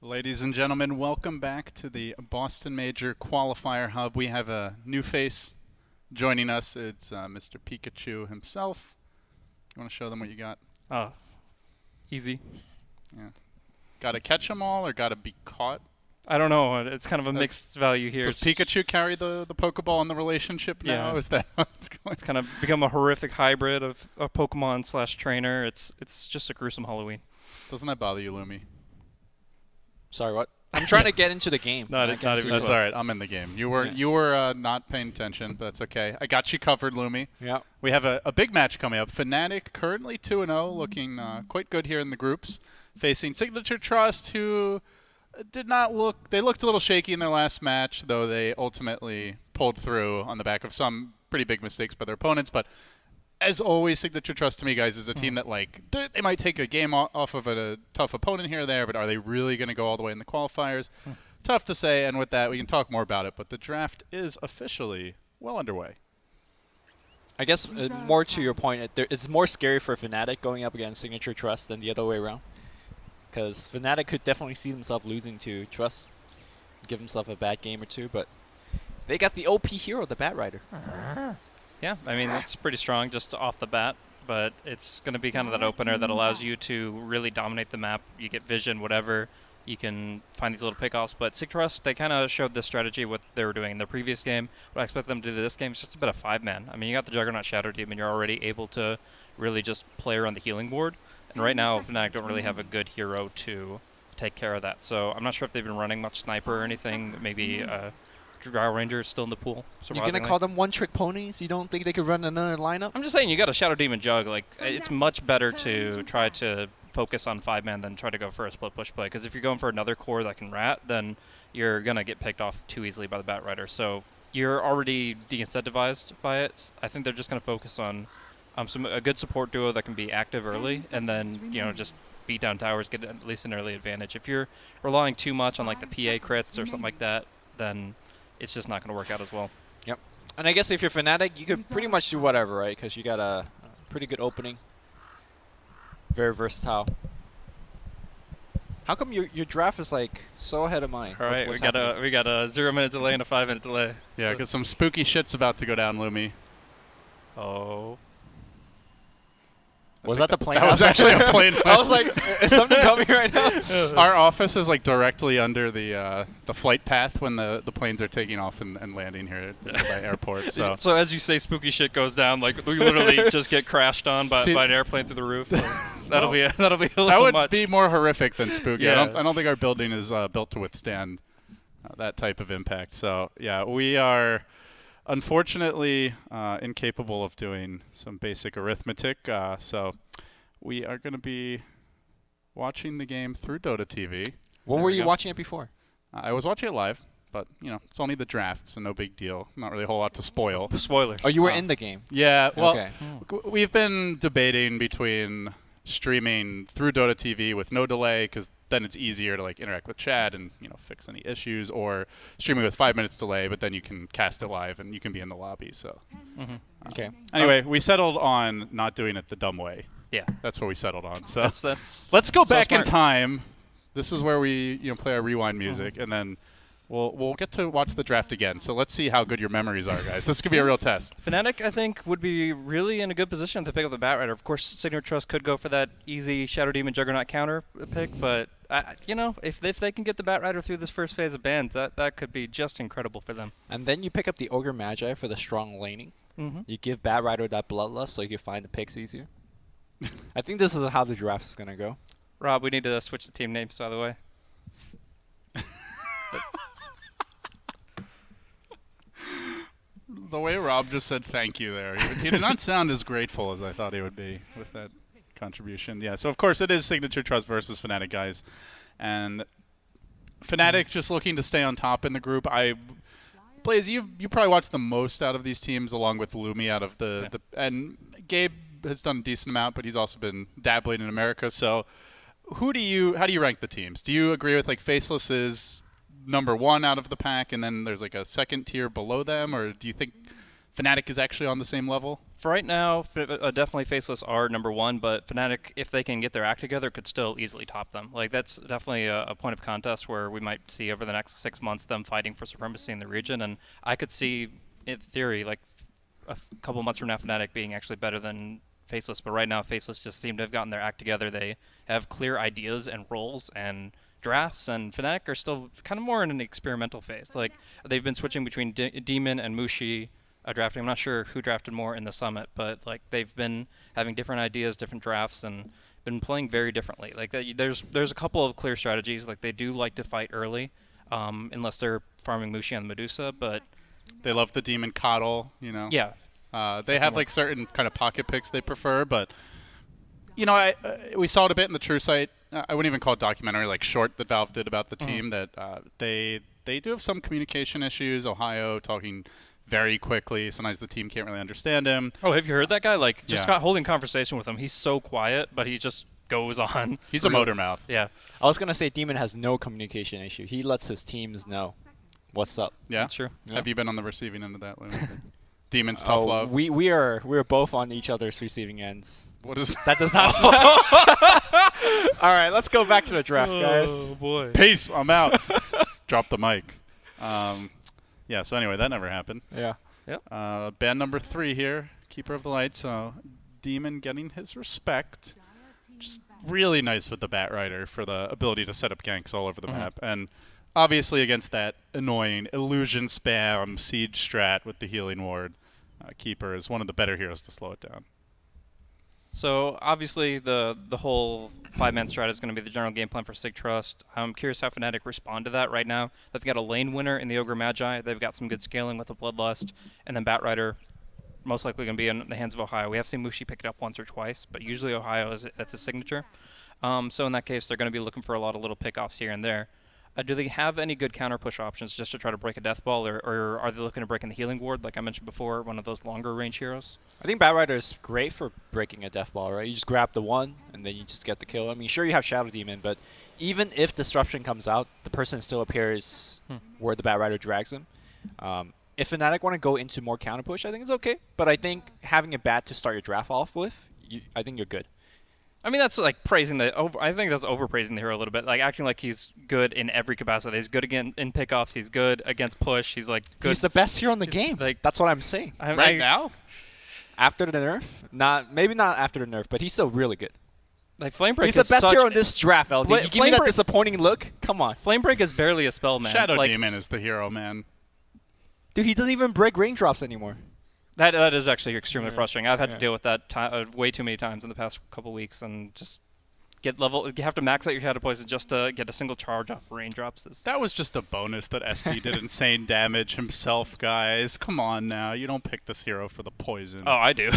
Ladies and gentlemen, welcome back to the Boston Major Qualifier Hub. We have a new face joining us. It's Mr. Pikachu himself. You want to show them what you got? Oh, easy. Yeah. Got to catch them all or got to be caught? I don't know. It's kind of a mixed value here. Does Pikachu carry the Pokeball in the relationship now? Yeah. Is that how it's going? It's kind of become a horrific hybrid of a Pokemon / trainer. It's just a gruesome Halloween. Doesn't that bother you, Lumi? Sorry, what? I'm trying to get into the game. Not even That's close. all right. I'm in the game. You were not paying attention, but that's okay. I got you covered, Lumi. Yeah. We have a big match coming up. Fnatic currently 2-0, looking quite good here in the groups, facing Sig.Trust, who did not look. They looked a little shaky in their last match, though they ultimately pulled through on the back of some pretty big mistakes by their opponents. But as always, Sig.Trust to me, guys, is a team that they might take a game off of a tough opponent here or there, but are they really going to go all the way in the qualifiers? Tough to say. And with that, we can talk more about it. But the draft is officially well underway. I guess more to your point, it's more scary for Fnatic going up against Sig.Trust than the other way around. Because Fnatic could definitely see themselves losing to Trust, give themselves a bad game or two, but they got the OP hero, the Bat Rider. Yeah, I mean, that's pretty strong just off the bat, but it's going to be kind of that opener that allows you to really dominate the map. You get vision, whatever. You can find these little pickoffs, but Sig.Trust, they kind of showed this strategy, what they were doing in the previous game. What I expect them to do this game is just a bit of 5-man. I mean, you got the Juggernaut Shadow Demon, you're already able to really just play around the healing board. And right now, Fnatic don't really have a good hero to take care of that. So I'm not sure if they've been running much Sniper or anything. Maybe Drow Ranger is still in the pool. You're going to call them one-trick ponies? You don't think they could run another lineup? I'm just saying, you got a Shadow Demon Jug. Like, it's much better to try to focus on 5-man than try to go for a split push play. Because if you're going for another core that can rat, then you're going to get picked off too easily by the Bat Rider. So you're already de-incentivized by it. I think they're just going to focus on a good support duo that can be active early, and then just beat down towers, get at least an early advantage. If you're relying too much on like the PA crits or something like that, then it's just not going to work out as well. Yep. And I guess if you're Fnatic, you could pretty much do whatever, right? Because you got a pretty good opening. Very versatile. How come your draft is like so ahead of mine? All right, What's we got a 0-minute delay and a 5-minute delay. Yeah, because some spooky shit's about to go down, Lumi. Oh. Was that the plane? That was actually a plane. I was like, is something coming right now? Our office is like directly under the flight path when the planes are taking off and landing here at the airport. So as you say, spooky shit goes down. Like we literally just get crashed on by an airplane through the roof. That'll be a little that would much. be more horrific than spooky. Yeah. I don't think our building is built to withstand that type of impact. So yeah, we are unfortunately incapable of doing some basic arithmetic. So we are going to be watching the game through Dota TV. When were you watching it before? I was watching it live, but it's only the draft, so no big deal. Not really a whole lot to spoil. Spoilers. Oh, you were in the game. Yeah, well, Okay. We've been debating between streaming through Dota TV with no delay, because then it's easier to like interact with chat and fix any issues, or streaming with 5 minutes delay, but then you can cast it live and you can be in the lobby. So Okay. anyway, we settled on not doing it the dumb way. Yeah. That's what we settled on. So That's let's go so back in smart. time. This is where we play our rewind music, and then we'll get to watch the draft again. So let's see how good your memories are, guys. This could be a real test. Fnatic, I think, would be really in a good position to pick up the Bat Rider. Of course, Sig.Trust could go for that easy Shadow Demon Juggernaut counter pick, but if they can get the Bat Rider through this first phase of bans, that could be just incredible for them. And then you pick up the Ogre Magi for the strong laning. You give Bat Rider that bloodlust so you can find the picks easier. I think this is how the draft is going to go. Rob, we need to switch the team names, by the way. The way Rob just said thank you there, he did not sound as grateful as I thought he would be with that contribution. Yeah, so of course it is Sig.Trust versus Fnatic, guys. And Fnatic just looking to stay on top in the group. Blaze, you probably watched the most out of these teams, along with Lumi out of the and Gabe has done a decent amount, but he's also been dabbling in America. So how do you rank the teams? Do you agree with like Faceless is number one out of the pack, and then there's like a second tier below them, or do you think Fnatic is actually on the same level? For right now, definitely Faceless are number one, but Fnatic, if they can get their act together, could still easily top them. Like, that's definitely a point of contest where we might see over the next 6 months them fighting for supremacy in the region, and I could see, in theory, like a couple months from now, Fnatic being actually better than Faceless, but right now Faceless just seem to have gotten their act together. They have clear ideas and roles and drafts, and Fnatic are still kind of more in an experimental phase. Like, they've been switching between Demon and Mushi drafting. I'm not sure who drafted more in the summit, but like they've been having different ideas, different drafts, and been playing very differently. Like there's a couple of clear strategies. Like they do like to fight early, unless they're farming Mushi on the Medusa, but they love the Demon Coddle, you know. Yeah. They have like certain kind of pocket picks they prefer, but you know, we saw it a bit in the True Sight. I wouldn't even call it documentary, like short that Valve did about the team, that they do have some communication issues. Ohio talking very quickly. Sometimes the team can't really understand him. Oh, have you heard that guy? Like, just got holding conversation with him. He's so quiet, but he just goes on. He's a motor mouth. Yeah. I was going to say Demon has no communication issue. He lets his teams know what's up. Yeah? That's true. Yeah. Have you been on the receiving end of that, Lou? Demon's tough love. We're both on each other's receiving ends. What is that? Does not All right, let's go back to the draft, guys. Oh, boy. Peace. I'm out. Drop the mic. Yeah, so anyway, that never happened. Yeah. Yep. Band number 3 here, Keeper of the Light. So Demon getting his respect. Just really nice with the Batrider for the ability to set up ganks all over the map. And obviously against that annoying illusion spam siege strat with the healing ward, Keeper is one of the better heroes to slow it down. So obviously the whole 5-man strat is going to be the general game plan for Sig.Trust. I'm curious how Fnatic respond to that right now. They've got a lane winner in the Ogre Magi. They've got some good scaling with the Bloodlust, and then Batrider most likely going to be in the hands of Ohio. We have seen Mushi pick it up once or twice, but usually Ohio that's a signature. So in that case, they're going to be looking for a lot of little pickoffs here and there. Do they have any good counter push options just to try to break a death ball, or are they looking to break in the healing ward, like I mentioned before, one of those longer range heroes? I think Batrider is great for breaking a death ball, right? You just grab the one, and then you just get the kill. I mean, sure, you have Shadow Demon, but even if Disruption comes out, the person still appears where the Batrider drags him. If Fnatic want to go into more counter push, I think it's okay. But I think having a bat to start your draft off with, I think you're good. I mean, that's like praising I think that's overpraising the hero a little bit. Like acting like he's good in every capacity. He's good again in pickoffs. He's good against push. He's like good. He's the best hero in the game. Like, that's what I'm saying. Right now? After the nerf? Maybe not after the nerf, but he's still really good. Like Flamebreak He's the best hero in this draft, LD. You give me that disappointing look? Come on. Flamebreak is barely a spell, man. Shadow Demon is the hero, man. Dude, he doesn't even break raindrops anymore. That is actually extremely frustrating. I've had to deal with that way too many times in the past couple weeks, and just get level. You have to max out your Shadow Poison just to get a single charge off raindrops. That was just a bonus that SD did insane damage himself, guys. Come on now, you don't pick this hero for the poison. Oh, I do.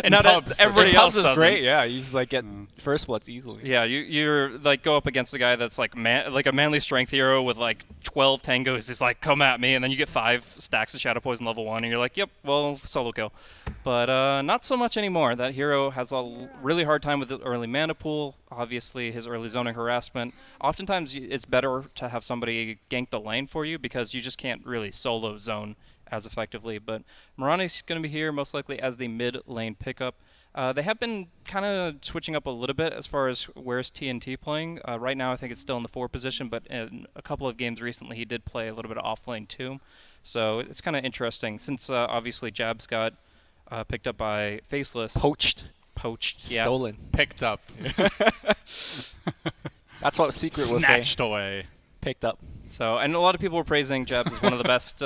And not everybody else is doesn't. great. Yeah, you just like get first bloods easily. Yeah, you're like go up against a guy that's like like a manly strength hero with like 12 tangos. He's like, come at me, and then you get 5 stacks of Shadow Poison level 1, and you're like, yep, well, solo kill. But not so much anymore. That hero has a really hard time with the early mana pool. Obviously, his early zoning harassment. Oftentimes, it's better to have somebody gank the lane for you because you just can't really solo zone as effectively. But Mirani's going to be here most likely as the mid lane pickup. They have been kind of switching up a little bit as far as where's TNT playing. Right now, I think it's still in the 4 position, but in a couple of games recently, he did play a little bit of off lane too. So it's kind of interesting since obviously Jabs got picked up by Faceless. Poached. Yeah. Stolen. Picked up. That's what Secret was saying. Snatched away. Picked up. So, and a lot of people were praising Jabs as one of the best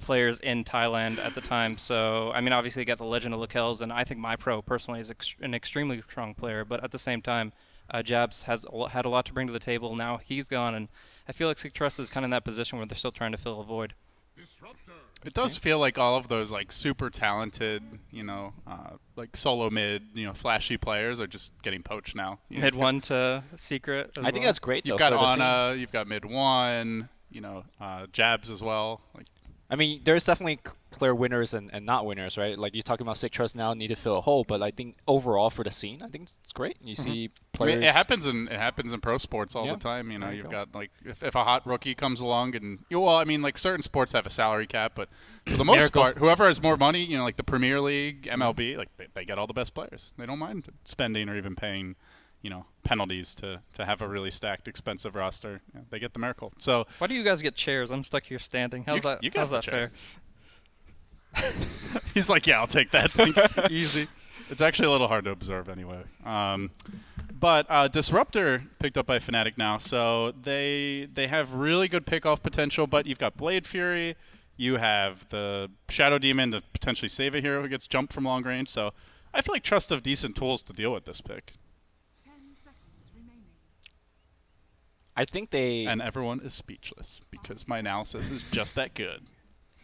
players in Thailand at the time. So, I mean, obviously you got the Legend of Lacels, and I think MyPro personally is an extremely strong player. But at the same time, Jabs has had a lot to bring to the table. Now he's gone, and I feel like Sig.Trust is kind of in that position where they're still trying to fill a void. It does feel like all of those like super talented, like solo mid, flashy players are just getting poached now. Mid 1 to Secret. I think that's great. You've though, got for Ana, you've got mid 1, Jabs as well. Like, I mean, there's definitely clear winners and not winners, right? Like you're talking about Sig.Trust now need to fill a hole, but I think overall for the scene, I think it's great. You see I players. mean, it happens in pro sports all the time. You know, There you you've go. got like if a hot rookie comes along and well, I mean, like certain sports have a salary cap, but for the most Miracle. part, whoever has more money, you know, like the Premier League, MLB, like they get all the best players. They don't mind spending or even paying, you know, penalties to have a really stacked, expensive roster. You know, they get the miracle. So Why do you guys get chairs? I'm stuck here standing. How's that? you got How's the that chair. fair? he's like, yeah, I'll take that. Easy. It's actually a little hard to observe anyway. But Disruptor picked up by Fnatic now, so they have really good pickoff potential. But you've got Blade Fury, you have the Shadow Demon to potentially save a hero who gets jumped from long range. So I feel like Trust have decent tools to deal with this pick. 10 seconds remaining. I think they. And everyone is speechless because my analysis is just that good.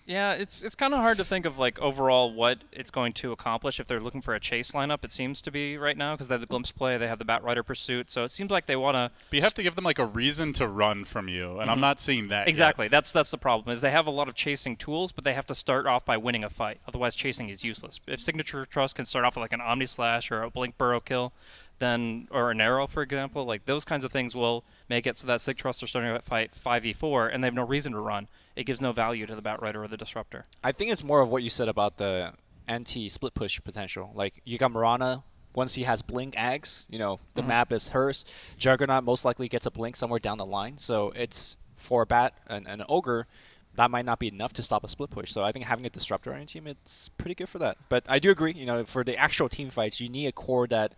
Yeah, it's kind of hard to think of like overall what it's going to accomplish if they're looking for a chase lineup. It seems to be right now because they have the Glimpse play, they have the Batrider Pursuit, so it seems like they want to. But you have to give them like a reason to run from you, and I'm not seeing that. Exactly. Yet. That's the problem. Is they have a lot of chasing tools, but they have to start off by winning a fight. Otherwise, chasing is useless. If Sig.Trust can start off with like an Omni Slash or a Blink Burrow kill, then or an arrow, for example, like those kinds of things will make it so that Sig.Trust are starting to fight 5v4, and they have no reason to run. It gives no value to the Batrider or the Disruptor. I think it's more of what you said about the anti-split push potential. Like you got Mirana. Once he has Blink Ags, you know, the map is hers. Juggernaut most likely gets a Blink somewhere down the line. So it's for a Bat and an Ogre, that might not be enough to stop a split push. So I think having a Disruptor on your team, it's pretty good for that. But I do agree, you know, for the actual team fights, you need a core that,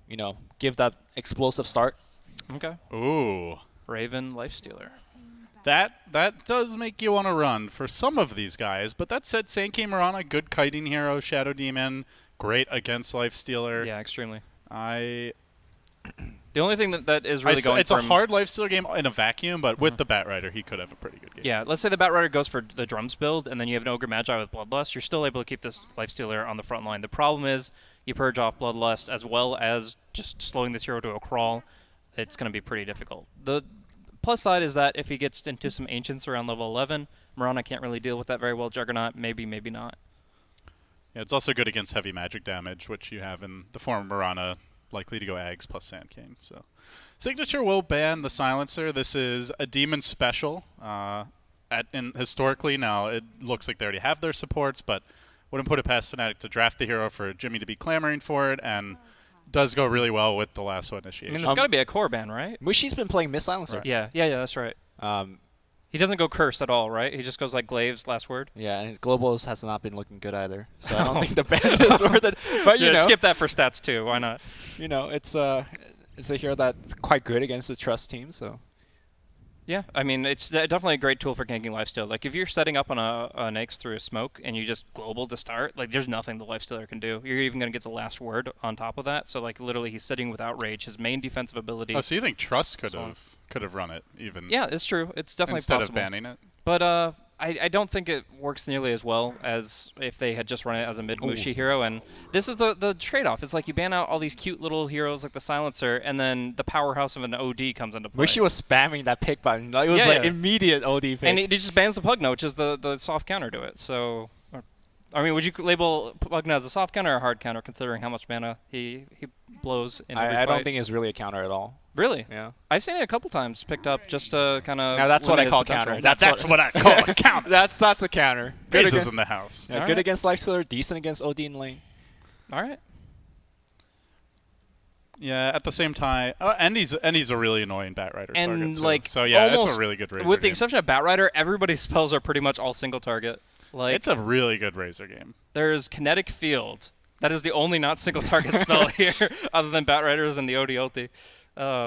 you know, give that explosive start. Okay. Ooh. Raven, Lifestealer. That does make you want to run for some of these guys, but that said, Sankey Mirana, good kiting hero, Shadow Demon, great against Lifestealer. Yeah, extremely. The The only thing that is really going it's for a hard Lifestealer game in a vacuum, but with the Batrider, he could have a pretty good game. Yeah, let's say the Batrider goes for the Drums build, and then you have an Ogre Magi with Bloodlust. You're still able to keep this Lifestealer on the front line. The problem is you purge off Bloodlust as well as just slowing this hero to a crawl. It's going to be pretty difficult. The plus side is that if he gets into some Ancients around level 11, Mirana can't really deal with that very well. Juggernaut, maybe not. Yeah, it's also good against heavy magic damage, which you have in the form of Mirana, likely to go Ags plus Sand King. So, Signature will ban the Silencer. This is a Demon special. Historically, now it looks like they already have their supports, but wouldn't put it past Fnatic to draft the hero for Jimmy to be clamoring for it, and does go really well with the Lasso I initiation. mean, there's got to be a core ban, right? Mushi's been playing Miss Silencer. Right. Yeah, that's right. Um, He doesn't go Curse at all, right? He just goes like Glaive's last word. yeah, and his globals has not been looking good either. So I don't think the ban is worth it. But you Yeah, know, skip that for stats too. Why not? you know, it's a hero that's quite good against the Trust team. So Yeah, I mean, it's definitely a great tool for ganking lifesteal. Like, if you're setting up on an X through a smoke and you just global to start, like, there's nothing the lifestealer can do. You're even going to get the last word on top of that. So, like, literally, he's sitting with outrage. His main defensive ability. Oh, so you think Trust could have run it even? Yeah, it's true. It's definitely instead possible. of banning it. But I don't think it works nearly as well as if they had just run it as a mid-Mushi hero. And this is the trade-off. It's like you ban out all these cute little heroes like the Silencer, and then the powerhouse of an OD comes into play. Mushi was spamming that pick button. Like, it was like immediate OD pick. And he just bans the Pugna, which is the soft counter to it. So, I mean, would you label Pugna as a soft counter or a hard counter, considering how much mana he blows in every I fight? don't think it's really a counter at all. Really? Yeah. I've seen it a couple times picked up just to kind of. Now that's what I call counter. That's what I call a counter. That's a counter. Good Bases against, in the house. yeah, All good right. against Lifestealer, decent against OD in lane. All right. Yeah, at the same time, and he's a really annoying Batrider And target too. like, So yeah, it's almost- a really good Razor with the game. exception of Batrider, everybody's spells are pretty much all single target. Like, It's a really good Razor game. there's Kinetic Field. That is the only not single target spell here, other than Batriders and the OD ulti.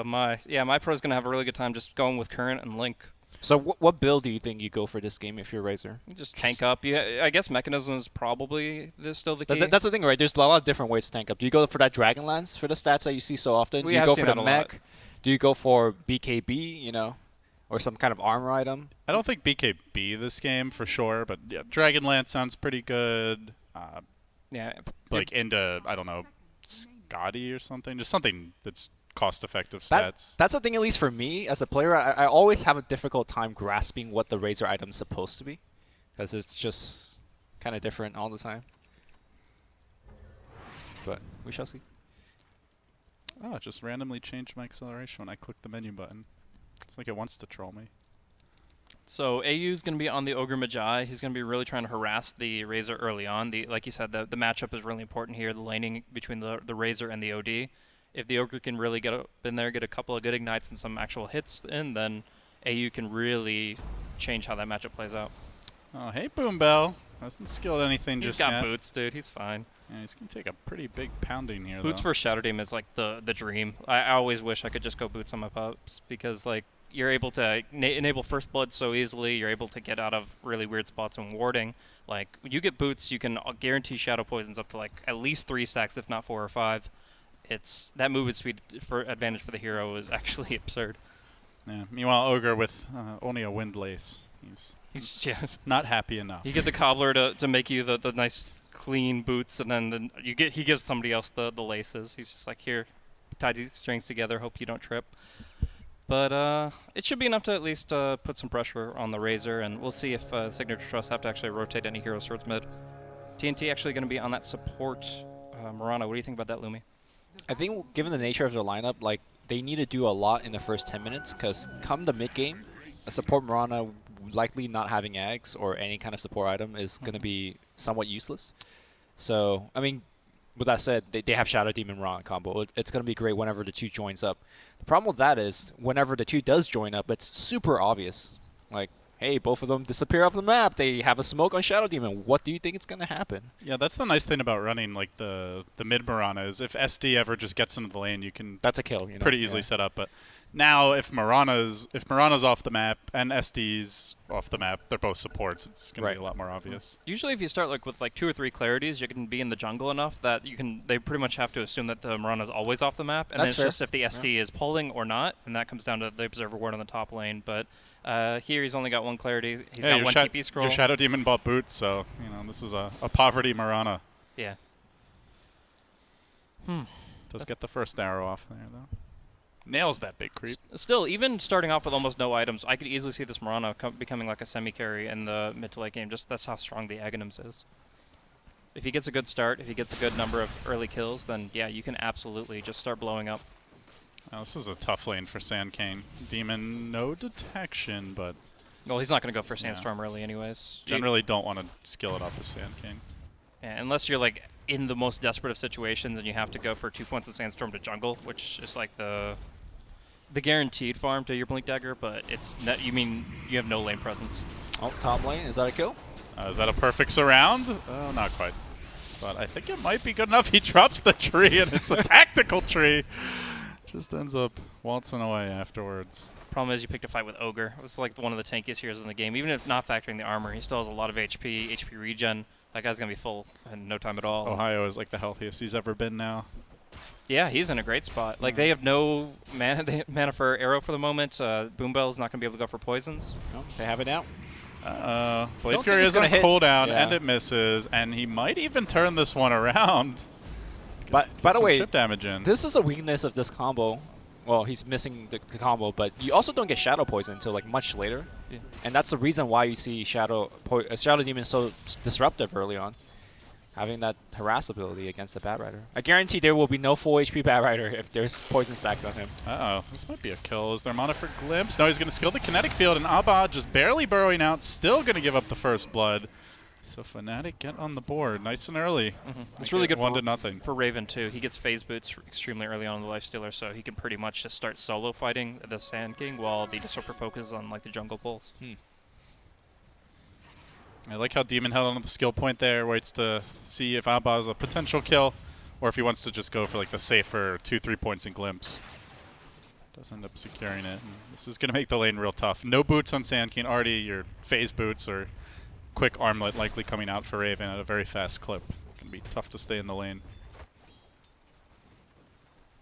My pro's gonna have a really good time just going with Current and Link. So what build do you think you go for this game if you're Razor? Just tank up. Yeah, I guess Mechanism is probably still the key. That's the thing, right? There's a lot of different ways to tank up. Do you go for that Dragonlance for the stats that you see so often? We Do you have go seen for the that a mech? lot. Do you go for BKB, you know, or some kind of armor item? I don't think BKB this game for sure, but yeah, Dragonlance sounds pretty good. Yeah. Like into, I don't know, Scotty or something. Just something that's cost-effective That- stats. That's the thing, at least for me as a player. I always have a difficult time grasping what the Razor item is supposed to be, because it's just kind of different all the time. But we shall see. Oh, it just randomly changed my acceleration when I clicked the menu button. It's like it wants to troll me. So AU's going to be on the Ogre Magi. He's going to be really trying to harass the Razor early on. Like you said, the matchup is really important here, the laning between the Razor and the OD. If the Ogre can really get up in there, get a couple of good ignites and some actual hits in, then AU can really change how that matchup plays out. Oh, hey, Boom Bell. Hasn't skilled anything He's just got yet. boots, dude. He's fine. Yeah, he's going to take a pretty big pounding here, Boots though. for Shadow Demon is like the dream. I always wish I could just go boots on my pups because like you're able to enable first blood so easily. You're able to get out of really weird spots and warding. Like when you get boots, you can guarantee shadow poisons up to like at least 3 stacks, if not 4 or 5. It's that movement speed for advantage for the hero is actually absurd. Yeah. Meanwhile, Ogre with only a windlace. He's Yeah. not happy enough. You get the cobbler to make you the nice clean boots, and then he gives somebody else the laces. He's just like, here, tie these strings together. Hope you don't trip. But it should be enough to at least put some pressure on the Razor, and we'll see if Sig.Trust have to actually rotate any heroes towards mid. TNT actually going to be on that support. Marana, what do you think about that, Lumi? I think given the nature of their lineup, like they need to do a lot in the first 10 minutes because come the mid game, a support Mirana likely not having Ags or any kind of support item is going to be somewhat useless. So, I mean, with that said, they have Shadow Demon Mirana combo. It's going to be great whenever the two joins up. The problem with that is whenever the two does join up, it's super obvious. Like, hey, both of them disappear off the map. They have a smoke on Shadow Demon. What do you think is going to happen? Yeah, that's the nice thing about running like the mid Mirana is if SD ever just gets into the lane, you can That's a kill, pretty easily set up. But now if Mirana's off the map and SD's off the map, they're both supports. It's going to be a lot more obvious. Usually, if you start with like 2 or 3 clarities, you can be in the jungle enough that they pretty much have to assume that the Mirana's always off the map, and then it's just if the SD is pulling or not, and that comes down to the observer ward on the top lane. But here he's only got 1 clarity. He's got 1 TP scroll. Your Shadow Demon bought boots, so this is a poverty Mirana. Yeah. Does get the first arrow off there though. Nails that big creep. Still, even starting off with almost no items, I could easily see this Mirana becoming like a semi-carry in the mid to late game. Just that's how strong the Aghanims is. If he gets a good start, if he gets a good number of early kills, then yeah, you can absolutely just start blowing up. Now, this is a tough lane for Sand King. Demon, no detection, but Well, he's not going to go for Sandstorm early anyways. generally don't want to skill it up with Sand King. Yeah, unless you're like in the most desperate of situations and you have to go for 2 points of Sandstorm to jungle, which is like the guaranteed farm to your Blink Dagger, but it's you mean you have no lane presence. Oh, top lane. Is that a kill? Is that a perfect surround? Oh, not quite. But I think it might be good enough. He drops the tree, and it's a tactical tree. Just ends up waltzing away afterwards. Problem is you picked a fight with Ogre. It's like one of the tankiest heroes in the game. Even if not factoring the armor, he still has a lot of HP regen. That guy's going to be full in no time at all. Ohio is like the healthiest he's ever been now. Yeah, he's in a great spot. Like, they have no mana for arrow for the moment. Boombell's not going to be able to go for poisons. No, they have it out. Blade Fury is on hit. cooldown, Yeah. and it misses, and he might even turn this one around. But by the way, chip damage in. this is a weakness of this combo. Well, he's missing the combo, but you also don't get Shadow Poison until like much later. Yeah. And that's the reason why you see Shadow Demon so disruptive early on. Having that harass ability against the Bat Rider. I guarantee there will be no full HP Bat Rider if there's poison stacks on him. Uh-oh, this might be a kill. Is there mana for Glimpse? No, he's going to skill the kinetic field, and Abba just barely burrowing out, still going to give up the first blood. So Fnatic get on the board nice and early. It's really good 1-0. for Raven, too. He gets phase boots extremely early on in the Lifestealer, so he can pretty much just start solo fighting the Sand King while the Disruptor focuses on like the jungle pulls. I like how Demon held on to the skill point there, waits to see if Abba is a potential kill, or if he wants to just go for like the safer 2-3 points in Glimpse. Does end up securing it. And this is going to make the lane real tough. No boots on Sand King. Already your phase boots or quick armlet likely coming out for Raven at a very fast clip. Can be tough to stay in the lane.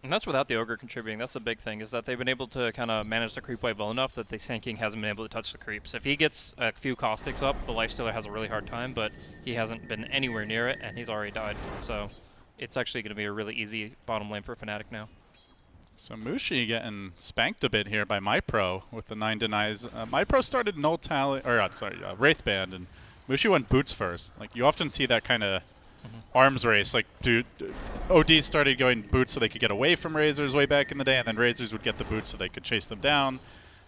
And that's without the Ogre contributing. That's the big thing, is that they've been able to kind of manage the creep wave well enough that the Sand King hasn't been able to touch the creeps. If he gets a few caustics up, the Lifestealer has a really hard time, but he hasn't been anywhere near it, and he's already died. So it's actually going to be a really easy bottom lane for Fnatic now. So Mushi getting spanked a bit here by MyPro with the 9 denies. MyPro started null tally, or Wraithband, and Mushi went boots first. Like, you often see that kind of arms race. Like, dude, OD started going boots so they could get away from Razors way back in the day, and then Razors would get the boots so they could chase them down,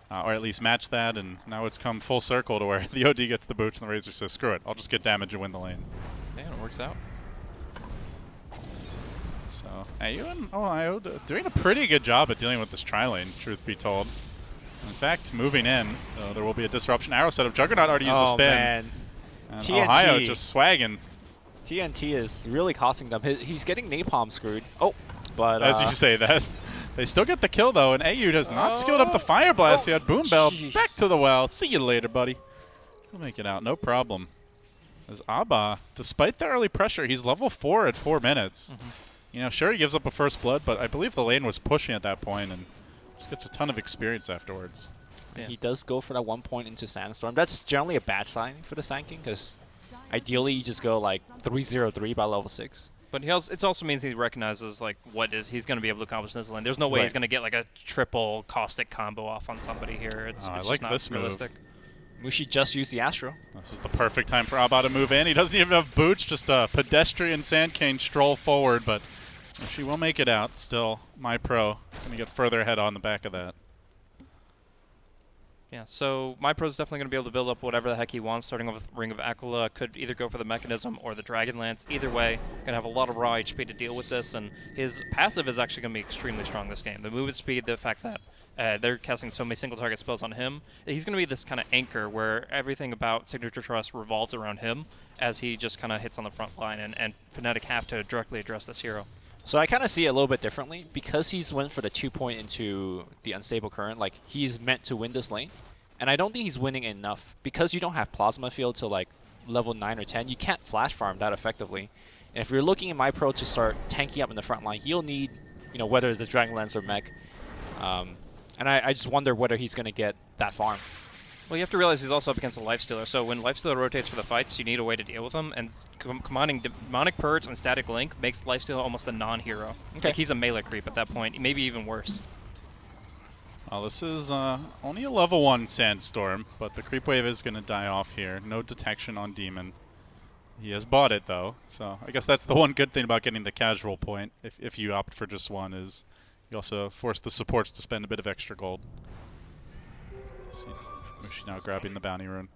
or at least match that. And now it's come full circle to where the OD gets the boots and the Razor says, screw it, I'll just get damage and win the lane. Yeah, it works out. So, Ayu and Ohio doing a pretty good job at dealing with this tri-lane, truth be told. In fact, moving in, so there will be a disruption. Arrow set up. Juggernaut already used the spin. Man. And TNT. Ohio just swagging. TNT is really costing them. He's getting napalm screwed. Oh, but As you say that. They still get the kill, though, and Ayu does not skilled up the Fire Blast yet. Boom Bell back to the well. See you later, buddy. He'll make it out, no problem. As Abba, despite the early pressure, he's level 4 at 4 minutes. You know, sure, he gives up a first blood, but I believe the lane was pushing at that point and just gets a ton of experience afterwards. Yeah. He does go for that 1 point into Sandstorm. That's generally a bad sign for the Sand King, because ideally you just go like 3-0-3 by level 6. But it also means he recognizes like he's going to be able to accomplish in this lane. There's no way he's going to get like a triple caustic combo off on somebody here. It's I just like not this realistic. Mushi just used the Astro. This is the perfect time for Abba to move in. He doesn't even have boots, just a pedestrian Sand King stroll forward, but she will make it out. Still, my pro going to get further ahead on the back of that. Yeah, so my pro's definitely going to be able to build up whatever the heck he wants, starting off with Ring of Aquila. Could either go for the Mechanism or the Dragonlance. Either way, going to have a lot of raw HP to deal with this, and his passive is actually going to be extremely strong this game. The movement speed, the fact that they're casting so many single target spells on him, he's going to be this kind of anchor where everything about Sig.Trust revolves around him as he just kind of hits on the front line, and Fnatic have to directly address this hero. So I kind of see it a little bit differently. Because he's went for the 2 point into the Unstable Current, like, he's meant to win this lane. And I don't think he's winning enough. Because you don't have Plasma Field till like level 9 or 10, you can't flash farm that effectively. And if you're looking at my pro to start tanking up in the front line, he'll need, you know, whether it's the Dragonlance or Mech. And I just wonder whether he's going to get that farm. Well, you have to realize he's also up against a Lifestealer, so when Lifestealer rotates for the fights, you need a way to deal with him, and combining Demonic Purge and Static Link makes Lifestealer almost a non-hero. Okay. Like, he's a melee creep at that point, maybe even worse. Well, this is only a level 1 Sandstorm, but the creep wave is going to die off here. No detection on Demon. He has bought it, though, so I guess that's the one good thing about getting the casual point, if you opt for just one, is you also force the supports to spend a bit of extra gold. See, Mushi now grabbing the bounty rune.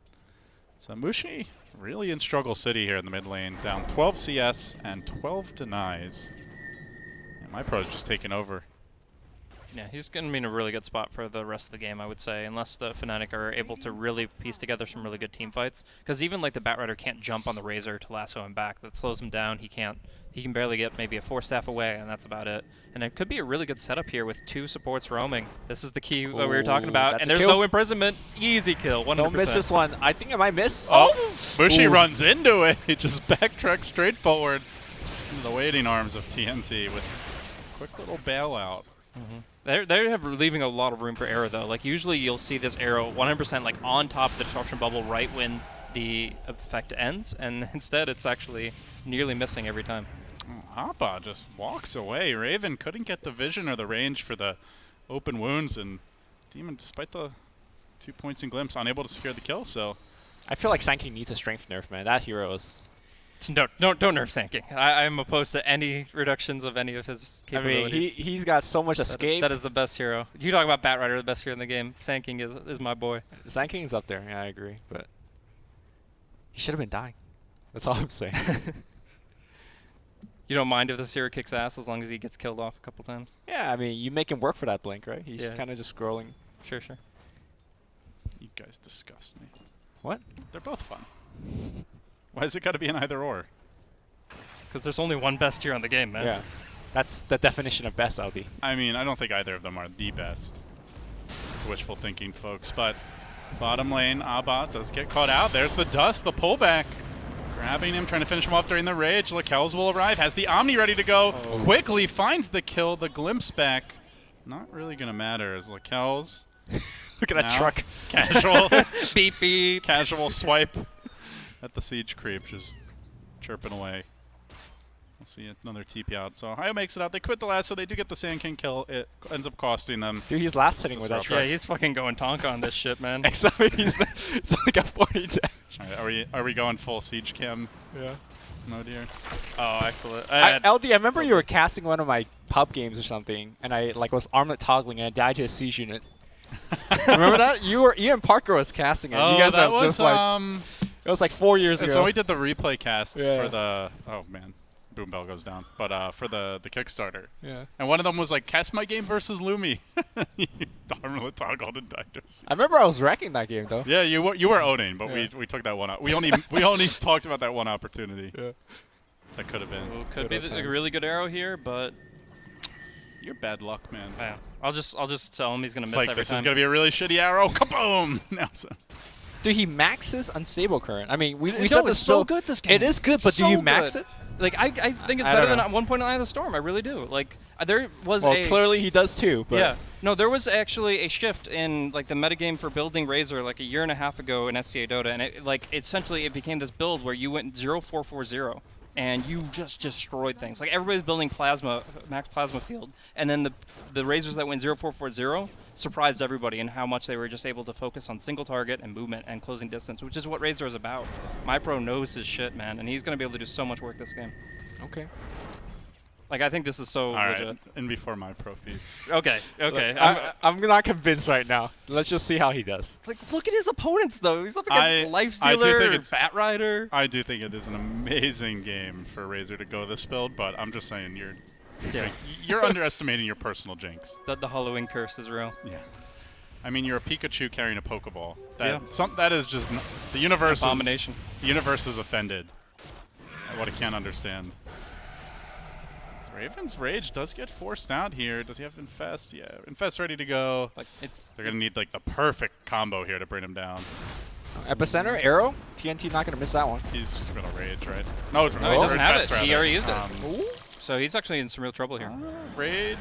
So Mushi really in struggle city here in the mid lane, down 12 CS and 12 denies. And my pro's just taking over. Yeah, he's going to be in a really good spot for the rest of the game, I would say, unless the Fnatic are able to really piece together some really good team fights. Because even like the Batrider can't jump on the Razor to lasso him back. That slows him down. He can barely get maybe a 4-staff away, and that's about it. And it could be a really good setup here with 2 supports roaming. This is the key that we were talking about. And there's no imprisonment. Easy kill, 100%. Don't miss this one. I think I might miss. Oh, Mushi runs into it. He just backtracks straight forward into the waiting arms of TNT with a quick little bailout. They have leaving a lot of room for error, though. Like, usually you'll see this arrow 100% like on top of the disruption bubble right when the effect ends, and instead it's actually nearly missing every time. Appa just walks away. Raven couldn't get the vision or the range for the open wounds, and Demon, despite the 2 points in glimpse, unable to secure the kill. So I feel like Sand King needs a strength nerf, man. That hero is... Don't nerf Sand King. I'm opposed to any reductions of any of his capabilities. I mean, he's got so much escape. That is the best hero. You talk about Batrider, the best hero in the game. Sand King is my boy. Sand King's up there. Yeah, I agree. But he should have been dying. That's all I'm saying. You don't mind if this hero kicks ass as long as he gets killed off a couple times? Yeah, I mean, you make him work for that blink, right? He's Yeah. kind of just scrolling. Sure. you guys disgust me. What? They're both fun. Why has it got to be an either or? Because there's only one best hero in the game, man. Yeah. That's the definition of best, Aldi. I mean, I don't think either of them are the best. It's wishful thinking, folks. But bottom lane, Abba does get caught out. There's the dust, the pullback. Grabbing him, trying to finish him off during the rage. Lakel's will arrive, has the Omni ready to go. Quickly finds the kill, the glimpse back. Not really going to matter as Lakel's. Look at that now truck. Casual. Beep, beep. Casual swipe at the siege creep, just chirping away. We'll see another TP out. So Ohio makes it out. They quit the last, so they do get the Sand King kill. It ends up costing them. Dude, he's last hitting with that Disrupt. truck. Yeah, he's fucking going Tonka on this shit, man. It's only got 40 death. All right, are we going full siege cam mode here? Oh, excellent. LD, I remember you were casting one of my pub games or something, and I like was armlet toggling and I died to a siege unit. Remember that? Ian Parker was casting it. Oh, You guys that are was just like it was like 4 years It's ago. when we did the replay cast Yeah. for the oh man, boom bell goes down. But for the Kickstarter. Yeah. And one of them was like cast my game versus Lumi. Armlet toggled and died to a siege. I remember I was wrecking that game though. Yeah, you were owning, but Yeah. we took that one out. We only talked about that one opportunity. Yeah. That could have been. Well, could Good be old a times. really good arrow here, but You're bad luck, man. yeah, I'll just tell him he's gonna It's miss like every this time. is gonna be a really shitty arrow. Kaboom! Now so. Dude, he maxes unstable current. I mean, we No, said it's this so build- good, this game. It is good, but So do you max good. it? Like I think it's I better don't than know. at 1.9 of the Storm. I really do. Like there was Well, a clearly he does too. But yeah. No, there was actually a shift in like the metagame for building Razor like a year and a half ago in SCA Dota, and it like essentially it became this build where you went 0-4-4-0 and you just destroyed things. Like everybody's building plasma, max plasma field, and then the Razors that went 0-4-4-0 surprised everybody in how much they were just able to focus on single target and movement and closing distance, which is what Razor is about. My pro knows his shit, man, and he's gonna be able to do so much work this game. Okay. Like I think this is so All right, legit. and before my pro feats. Okay, okay. I'm not convinced right now. Let's just see how he does. Like, look at his opponents, though. He's up I against do Lifestealer, think it's- Bat Rider. I do think it is an amazing game for Razor to go this build, but I'm just saying you're underestimating your personal jinx. The Halloween curse is real. Yeah. I mean, you're a Pikachu carrying a Pokeball. Yeah. That is just the universe. Abomination. The universe is offended at what it can't understand. Raven's Rage does get forced out here. Does he have Infest? Yeah, Infest ready to go. Like it's They're gonna need like the perfect combo here to bring him down. Epicenter, arrow. TNT not gonna miss that one. He's just gonna Rage, right? No, no, he doesn't have it. Infest, He rather. already used it. So he's actually in some real trouble here. Rage.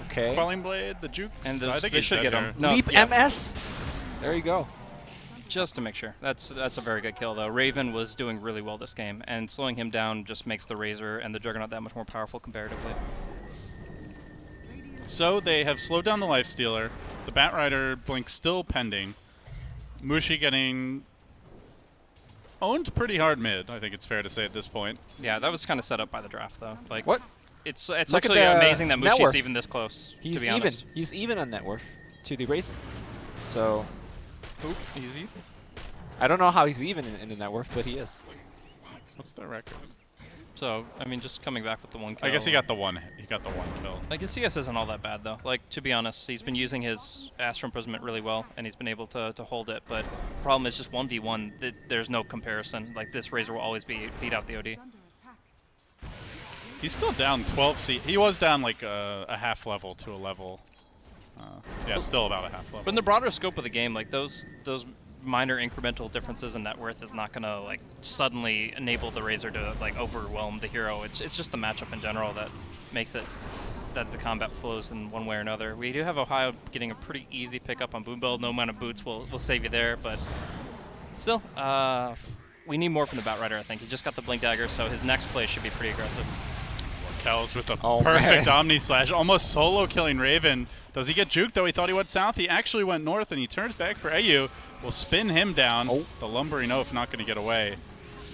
Okay. Quelling Blade, the jukes. And I think they he's should dead get him. here. No, Leap yeah, MS. There you go. just to make sure. That's a very good kill though. Raven was doing really well this game, and slowing him down just makes the Razor and the Juggernaut that much more powerful comparatively. So they have slowed down the Lifestealer. The Bat Rider blink still pending. Mushi getting owned pretty hard mid, I think it's fair to say at this point. Yeah, that was kind of set up by the draft though. Like What? It's Look at actually the amazing that net Mushi's worth. even this close. He's to be even. honest. He's even on net worth to the Razor. So Oop, easy. I don't know how he's even in the net worth, but he is. What's the record? So I mean, just coming back with the one kill. I guess he got the one. He got the one kill. Like his CS isn't all that bad though. Like to be honest, he's been using his Astro Imprisonment really well, and he's been able to hold it. But the problem is just 1v1. There's no comparison. Like this Razor will always beat out the OD. Under attack. He's still down 12 C. He was down like a half level to a level. Yeah, still about a half level. But in the broader scope of the game, like those minor incremental differences in net worth is not gonna like suddenly enable the Razor to like overwhelm the hero. It's just the matchup in general that makes it that the combat flows in one way or another. We do have Ohio getting a pretty easy pickup on Boom Bell. No amount of boots will save you there, but still, we need more from the Bat Rider. I think he just got the Blink Dagger, so his next play should be pretty aggressive. Kells with a Oh, perfect man. Omni Slash, almost solo killing Raven. Does he get juked though? He thought he went south. He actually went north, and he turns back for AU. Will spin him down. Oh. The Lumbering Oaf not going to get away,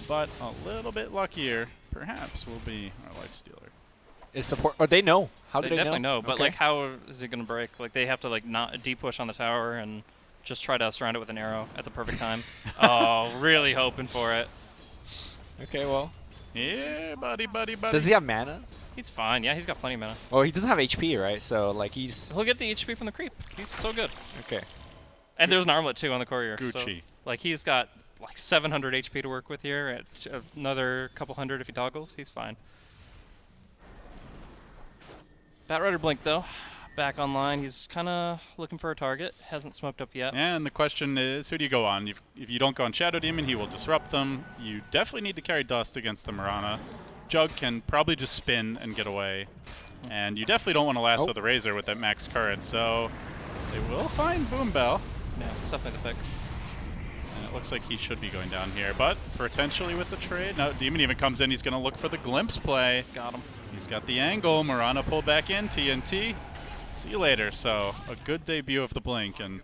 but a little bit luckier, perhaps, will be our Lifestealer. Is support? Or they know? How do They they definitely know, but Okay. like, how is it gonna break? Like, they have to like not deep push on the tower and just try to surround it with an arrow at the perfect time. Oh, really hoping for it. Okay, well. Yeah, buddy. Does he have mana? He's fine. Yeah, he's got plenty of mana. Well, he doesn't have HP, right? So like he's He'll get the HP from the creep. He's so good. okay. And there's an armlet too on the courier. So, Gucci. like, he's got like 700 HP to work with here. At another couple hundred if he toggles. He's fine. Bat Rider Blink though, back online. He's kind of looking for a target. Hasn't smoked up yet. And the question is, who do you go on? If you don't go on Shadow Demon, he will disrupt them. You definitely need to carry Dust against the Mirana. Jug can probably just spin and get away. And you definitely don't want to lasso the Razor with that max current, so they will find Boom Bell. Yeah, it's definitely the pick. And it looks like he should be going down here, but potentially with the trade. No, Demon even comes in. He's going to look for the glimpse play. Got him. He's got the angle. Mirana pulled back in. TNT. See you later. So a good debut of the Blink and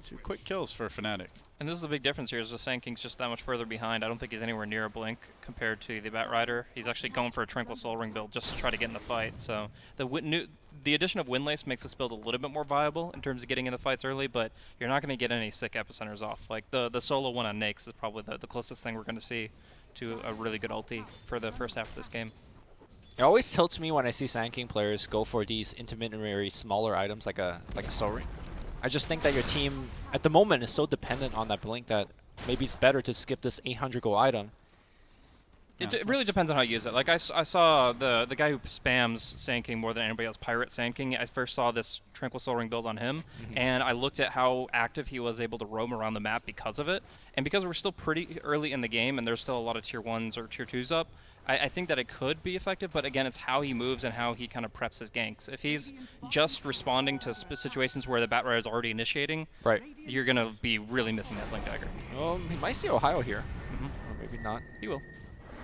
2 quick kills for Fnatic. And this is the big difference here is the Sand King's just that much further behind. I don't think he's anywhere near a blink compared to the Bat Rider. He's actually going for a Tranquil Soul Ring build just to try to get in the fight. So the addition of Windlace makes this build a little bit more viable in terms of getting in the fights early, but you're not going to get any sick epicenters off. Like the solo one on Nyx is probably the closest thing we're going to see to a really good ulti for the first half of this game. It always tilts me when I see Sand King players go for these intermediary smaller items like a Soul Ring. I just think that your team at the moment is so dependent on that blink that maybe it's better to skip this 800 gold item. It really depends on how you use it. Like I saw the guy who spams Sand King more than anybody else, Pirate Sand King. I first saw this Tranquil Soul Ring build on him, and I looked at how active he was able to roam around the map because of it. And because we're still pretty early in the game and there's still a lot of tier 1s or tier 2s up, I think that it could be effective, but again, it's how he moves and how he kind of preps his ganks. If he's just responding to situations where the Bat Rider is already initiating, Right. you're going to be really missing that blink dagger. He might see Ohio here. Or maybe not. He will.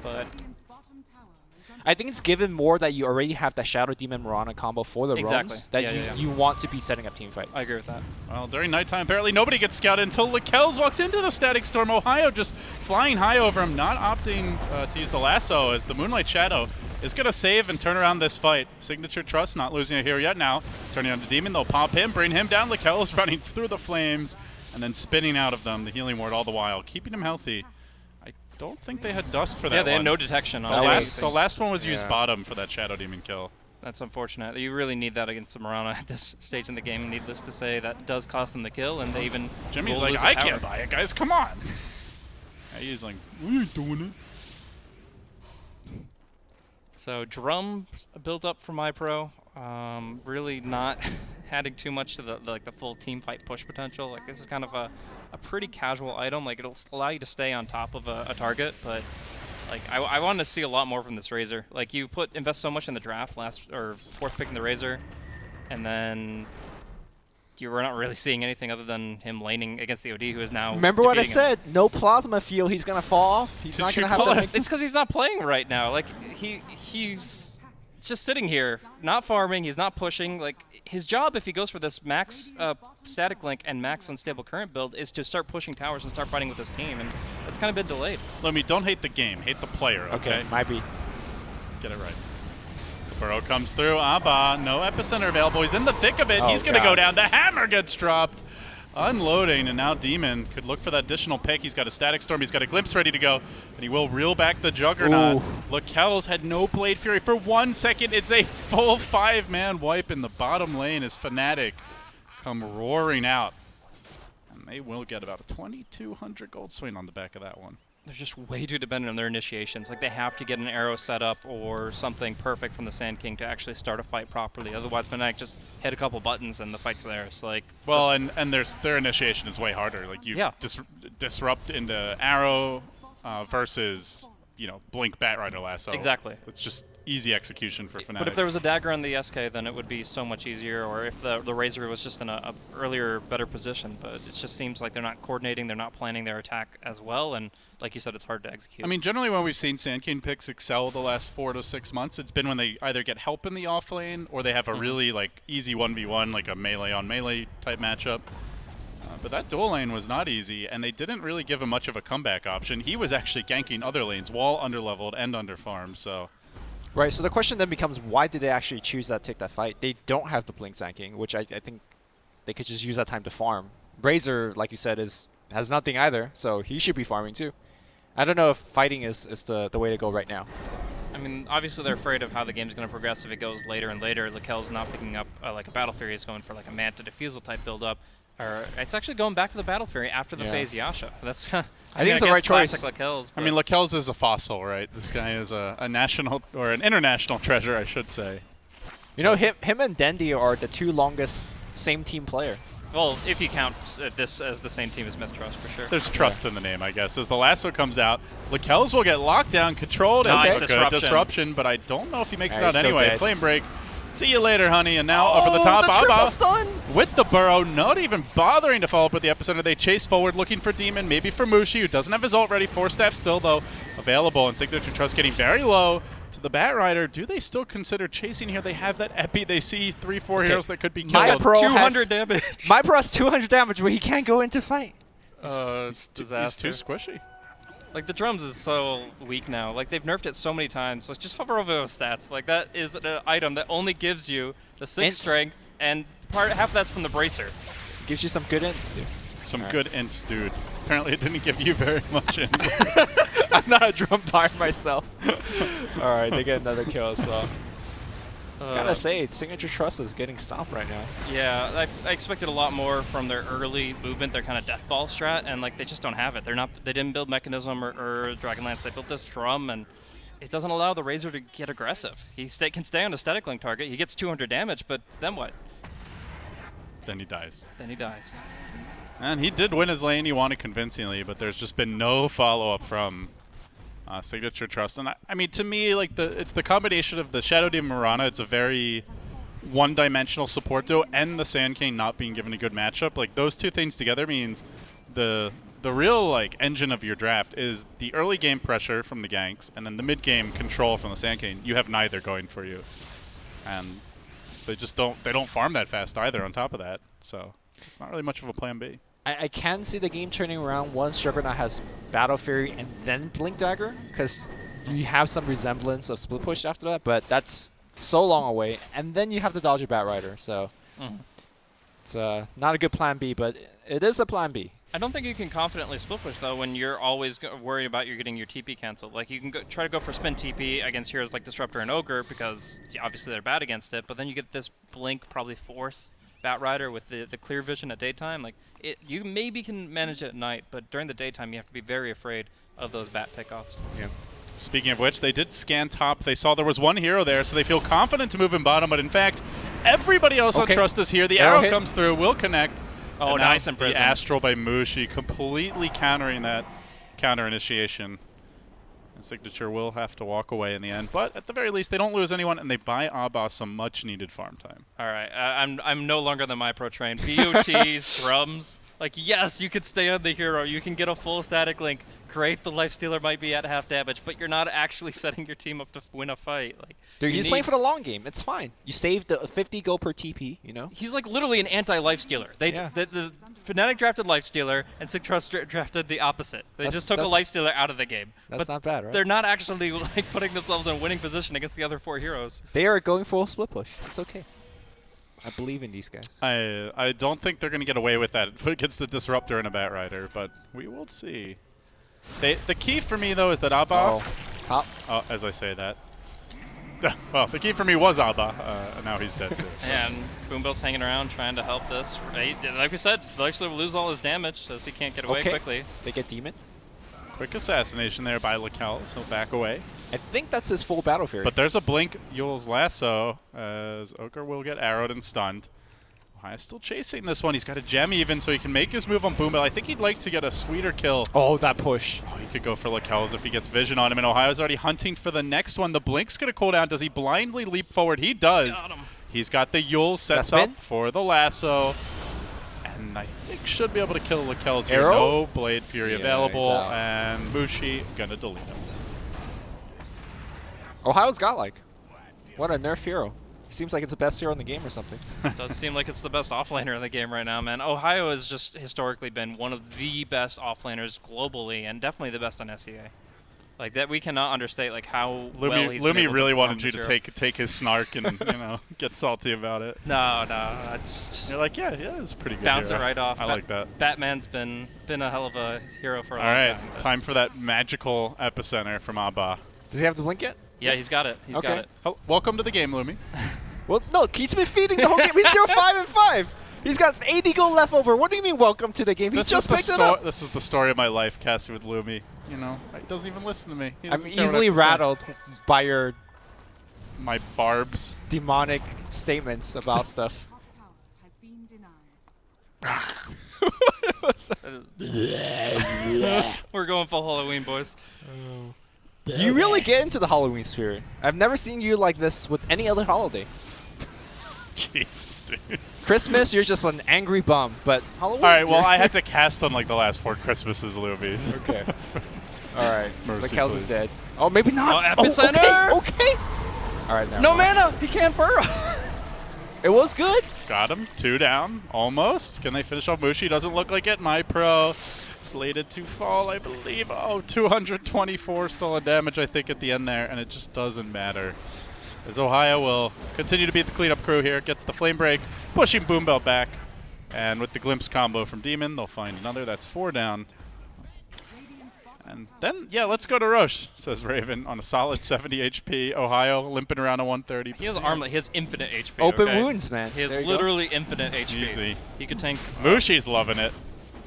But Radiant's bottom tower is under I think it's given more that you already have that Shadow Demon Mirana combo for the Exactly. roams that Yeah. you want to be setting up team fights. I agree with that. Well, during nighttime, apparently nobody gets scouted until Lekels walks into the Static Storm. Ohio just flying high over him, not opting to use the lasso as the Moonlight Shadow is going to save and turn around this fight. Sig.Trust not losing a hero yet now. Turning on the Demon, they'll pop him, bring him down. Lekels running through the flames and then spinning out of them, the healing ward all the while, keeping him healthy. I don't think they had Dust for that Yeah, they one. had no detection on The last one was used Yeah. bottom for that Shadow Demon kill. That's unfortunate. You really need that against the Mirana at this stage in the game. Needless to say, that does cost them the kill, and they even Jimmy's will like, lose a I tower. can't buy it, guys. Come on. Yeah, he's like, we ain't doing it. So Drum built up for MyPro. Really not adding too much to the full team fight push potential. Like this is kind of a pretty casual item. Like it'll allow you to stay on top of a target, but like I wanted to see a lot more from this Razor. Like you invest so much in the draft, fourth pick in the Razor, and then you were not really seeing anything other than him laning against the OD, who is now. Remember what I defeating him. said? No plasma field. He's gonna fall off. He's not gonna have call that. It's because he's not playing right now. Like he's just sitting here, not farming. He's not pushing. Like his job, if he goes for this max static link and max unstable current build, is to start pushing towers and start fighting with his team, and that's kind of been delayed. Lemmy, don't hate the game. Hate the player, okay? Might be. Get it right. The burrow comes through. Abba, no epicenter available. He's in the thick of it. Oh, He's going to go God. down. The hammer gets dropped. Unloading, and now Demon could look for that additional pick. He's got a Static Storm. He's got a Glimpse ready to go, and he will reel back the Juggernaut. Lekels had no Blade Fury for 1 second. It's a full 5-man wipe in the bottom lane as Fnatic come roaring out. And they will get about a 2,200 gold swing on the back of that one. They're just way too dependent on their initiations. Like they have to get an arrow set up or something perfect from the Sand King to actually start a fight properly. Otherwise, Fnatic just hit a couple buttons and the fight's theirs. Like well, and their initiation is way harder. Like you disrupt into arrow versus blink Bat Rider lasso. Exactly. It's just easy execution for Fnatic. But if there was a dagger on the SK, then it would be so much easier, or if the Razor was just in a earlier, better position. But it just seems like they're not coordinating, they're not planning their attack as well, and like you said, it's hard to execute. I mean, generally when we've seen Sand King picks excel the last 4 to 6 months, it's been when they either get help in the off lane or they have a really easy 1v1, like a melee on melee type matchup. But that dual lane was not easy, and they didn't really give him much of a comeback option. He was actually ganking other lanes while underleveled and underfarmed, so... Right, so the question then becomes, why did they actually choose that take that fight? They don't have the Blink Sand King, which I think they could just use that time to farm. Razor, like you said, has nothing either, so he should be farming too. I don't know if fighting is the way to go right now. I mean, obviously they're afraid of how the game's going to progress if it goes later and later. Lekels not picking up like a Battle Fury, is going for like a Manta Diffusal type build-up. Or it's actually going back to the Battle Fury after the phase Yasha. That's I think it's the right choice. Classic Lekels. I mean, Lekels is a fossil, right? This guy is a national, or an international treasure, I should say. You know, him and Dendi are the 2 longest same team player. Well, if you count this as the same team as Myth.Trust, for sure. There's trust in the name, I guess. As the lasso comes out, Lekels will get locked down, controlled, and Nice look good. disruption. Disruption, but I don't know if he makes it Yeah, out he's still anyway. dead. Flame break. See you later, honey. And now over the top, the Abba triple stun! with the burrow, not even bothering to follow up with the epicenter. They chase forward, looking for Demon, maybe for Mushi, who doesn't have his ult ready. 4 staff still, though, available. And Sig.Trust getting very low to the Bat Rider. Do they still consider chasing here? They have that epi. They see 3-4 heroes that could be killed. MyPro 200 damage. MyPro has 200 damage, but he can't go into fight. He's too disaster. squishy. Like, the drums is so weak now. Like, they've nerfed it so many times. Like, just hover over those stats. Like, that is an item that only gives you the 6 strength, and half of that's from the bracer. Gives you some good ints, dude. Some good ints, dude. Apparently it didn't give you very much int. I'm not a drum buyer myself. All right, they get another kill, so. Gotta say, Sig.Trust is getting stomped right now. Yeah, I expected a lot more from their early movement, their kind of death ball strat, and like they just don't have it. They didn't build Mechanism or Dragonlance. They built this drum, and it doesn't allow the Razor to get aggressive. He can stay on a static link target. He gets 200 damage, but then what? Then he dies. Then he dies. And he did win his lane. He won it convincingly, but there's just been no follow-up from Sig.Trust. And I mean, to me, like it's the combination of the Shadow Demon Mirana. It's a very one-dimensional support duo, and the Sand King not being given a good matchup. Like those two things together means the real like engine of your draft is the early game pressure from the ganks, and then the mid game control from the Sand King. You have neither going for you, and they just don't farm that fast either. On top of that, so it's not really much of a plan B. I can see the game turning around once Juggernaut has Battle Fury and then Blink Dagger, because you have some resemblance of Split Push after that, but that's so long away. And then you have to dodge a Bat Rider, so it's not a good plan B, but it is a plan B. I don't think you can confidently split push though when you're always worried about you getting your TP canceled. Like you can try to go for spin TP against heroes like Disruptor and Ogre because obviously they're bad against it, but then you get this Blink probably force Bat Rider with the clear vision at daytime. Like you maybe can manage it at night, but during the daytime you have to be very afraid of those bat pickoffs. Yeah. Speaking of which, they did scan top. They saw there was one hero there, so they feel confident to move in bottom. But in fact, everybody else on Trust is here. The arrow comes through, will connect. Oh, nice Imprison. The Astral by Mushi, completely countering that counter initiation. And Signature will have to walk away in the end, but at the very least, they don't lose anyone, and they buy Abba some much-needed farm time. All right, I'm no longer the MyPro train. BOTs, drums. Like, yes, you could stay on the hero. You can get a full static link. Great, the Lifestealer might be at half damage, but you're not actually setting your team up to win a fight. Like, dude, he's playing for the long game. It's fine. You saved the 50 gold per TP, you know? He's like literally an anti-Lifestealer. The Fnatic drafted Lifestealer, and Sig.Trust drafted the opposite. They just took a Lifestealer out of the game. That's not bad, right? They're not actually like putting themselves in a winning position against the other 4 heroes. They are going full split push. It's okay. I believe in these guys. I don't think they're going to get away with that against the Disruptor and a Bat Rider, but we will see. The key for me, though, is that Abba... Oh, as I say that. Well, the key for me was Abba. Now he's dead, too. So. And Boombill's hanging around trying to help this. Right? Like we said, Lifestealer will lose all his damage, so he can't get away quickly. They get Demon. Quick assassination there by Lakel, so he'll back away. I think that's his full Battle Fury. But there's a Blink Yule's Lasso, as Ogre will get arrowed and stunned. Ohio's still chasing this one. He's got a gem even, so he can make his move on Boombill. I think he'd like to get a sweeter kill. Oh, that push. Oh, he could go for Lakel's if he gets vision on him, and Ohio's already hunting for the next one. The Blink's going to cool down. Does he blindly leap forward? He does. Got him. He's got the Yule, sets up for the lasso. And I think should be able to kill Lakel's here. No Blade Fury available, and Mushi going to delete him. Ohio's Godlike. What a nerf hero. Seems like it's the best hero in the game or something. It does seem like it's the best offlaner in the game right now, man. Ohio has just historically been one of the best offlaners globally, and definitely the best on SEA. Like that, we cannot understate like how well he's been able really to wanted you to hero. take his snark and get salty about it. No, it's just you're like, yeah, it's pretty good. Bounce it right off. I like that. Batman's been a hell of a hero for a long time. All right, time for that magical epicenter from Abba. Does he have the blink yet? Yeah, he's got it. He's got it. Oh, welcome to the game, Lumi. Well, no, he's been feeding the whole game. He's 0-5-5. He's got 80 gold left over. What do you mean, welcome to the game? He just picked it up. This is the story of my life, casted with Lumi. You know, he doesn't even listen to me. I'm easily rattled by your my barbs, demonic statements about stuff. Top tower has been denied. We're going full Halloween, boys. You really get into the Halloween spirit. I've never seen you like this with any other holiday. Jesus, dude. Christmas, you're just an angry bum, but Halloween. All right, well, I had to cast on like the last 4 Christmases, Lumies. Okay. All right. Mercy, is dead. Oh, maybe not. Oh, Epicenter! Okay. All right, no mana. He can't burrow. It was good. Got him. 2 down. Almost. Can they finish off Mushi? Doesn't look like it. My pro. slated to fall, I believe. Oh, 224 stolen damage, I think, at the end there, and it just doesn't matter. As Ohio will continue to be the cleanup crew here, gets the flame break, pushing Boom Belt back. And with the glimpse combo from Demon, they'll find another. That's 4 down. And then, yeah, let's go to Roche, says Raven, on a solid 70 HP. Ohio limping around a 130. He has armlet. He has infinite HP. Open okay? wounds, man. He has There you literally infinite HP. Easy. He could tank. Mushi's loving it.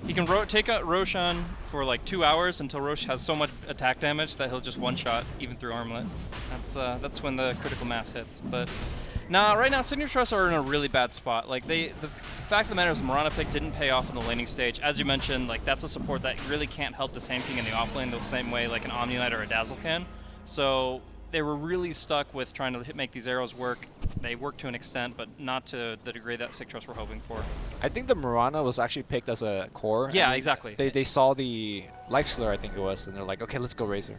He can take out Roshan for like 2 hours until Rosh has so much attack damage that he'll just one-shot even through armlet. That's when the critical mass hits. But nah, right now Sig.Trust are in a really bad spot. Like the fact of the matter is, the Mirana pick didn't pay off in the laning stage. As you mentioned, like that's a support that really can't help the Sand King in the offlane the same way like an Omni Knight or a Dazzle can. So they were really stuck with trying to make these arrows work. They worked to an extent, but not to the degree that Sig.Trust were hoping for. I think the Mirana was actually picked as a core. Yeah, exactly. They saw the Lifestealer, I think it was, and they're like, okay, let's go Razor.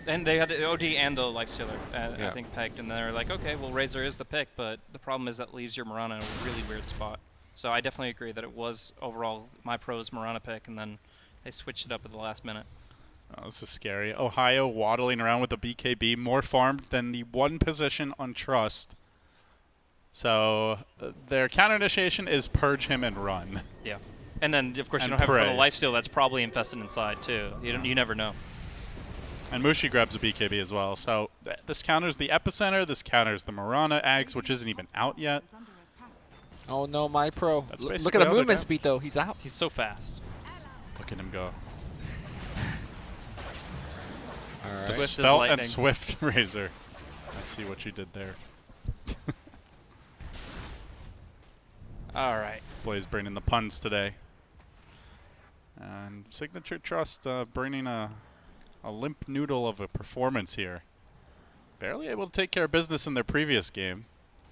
And they had the OD and the Lifestealer, Yeah. I think, pegged, and they're like, okay, well, Razor is the pick, but the problem is that leaves your Mirana in a really weird spot. So I definitely agree that it was overall my pro's Mirana pick, and then they switched it up at the last minute. Oh, this is scary. Ohio waddling around with a BKB, more farmed than the one position on Trust. So their counter initiation is purge him and run. Yeah. And then, of course, you And don't have it for pray. the lifesteal that's probably infested inside, too. You never know. And Mushi grabs a BKB as well. So this counters the Epicenter, this counters the Mirana Ags, which isn't even out yet. Oh no, my pro. That's Look basically at the all they movement got. speed though. He's out. He's so fast. Look at him go. All right. Swift as Svelte and lightning. Swift Razor. I see what you did there. All right. Blaze bringing the puns today. And Sig.Trust bringing a limp noodle of a performance here. Barely able to take care of business in their previous game.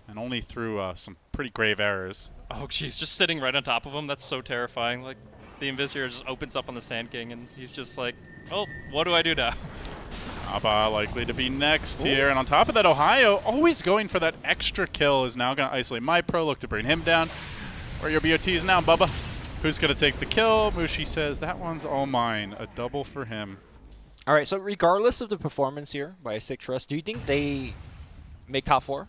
And only through some pretty grave errors. Oh, jeez, just sitting right on top of him. That's so terrifying. Like, the Invis just opens up on the Sand King, and he's just like, oh, what do I do now? Abba likely to be next here. And on top of that, Ohio always going for that extra kill is now going to isolate my pro. Look to bring him down. Where are your BOTs now, Bubba? Who's going to take the kill? Mushi says, that one's all mine. A double for him. All right. So regardless of the performance here by Sig.Trust, do you think they make top 4?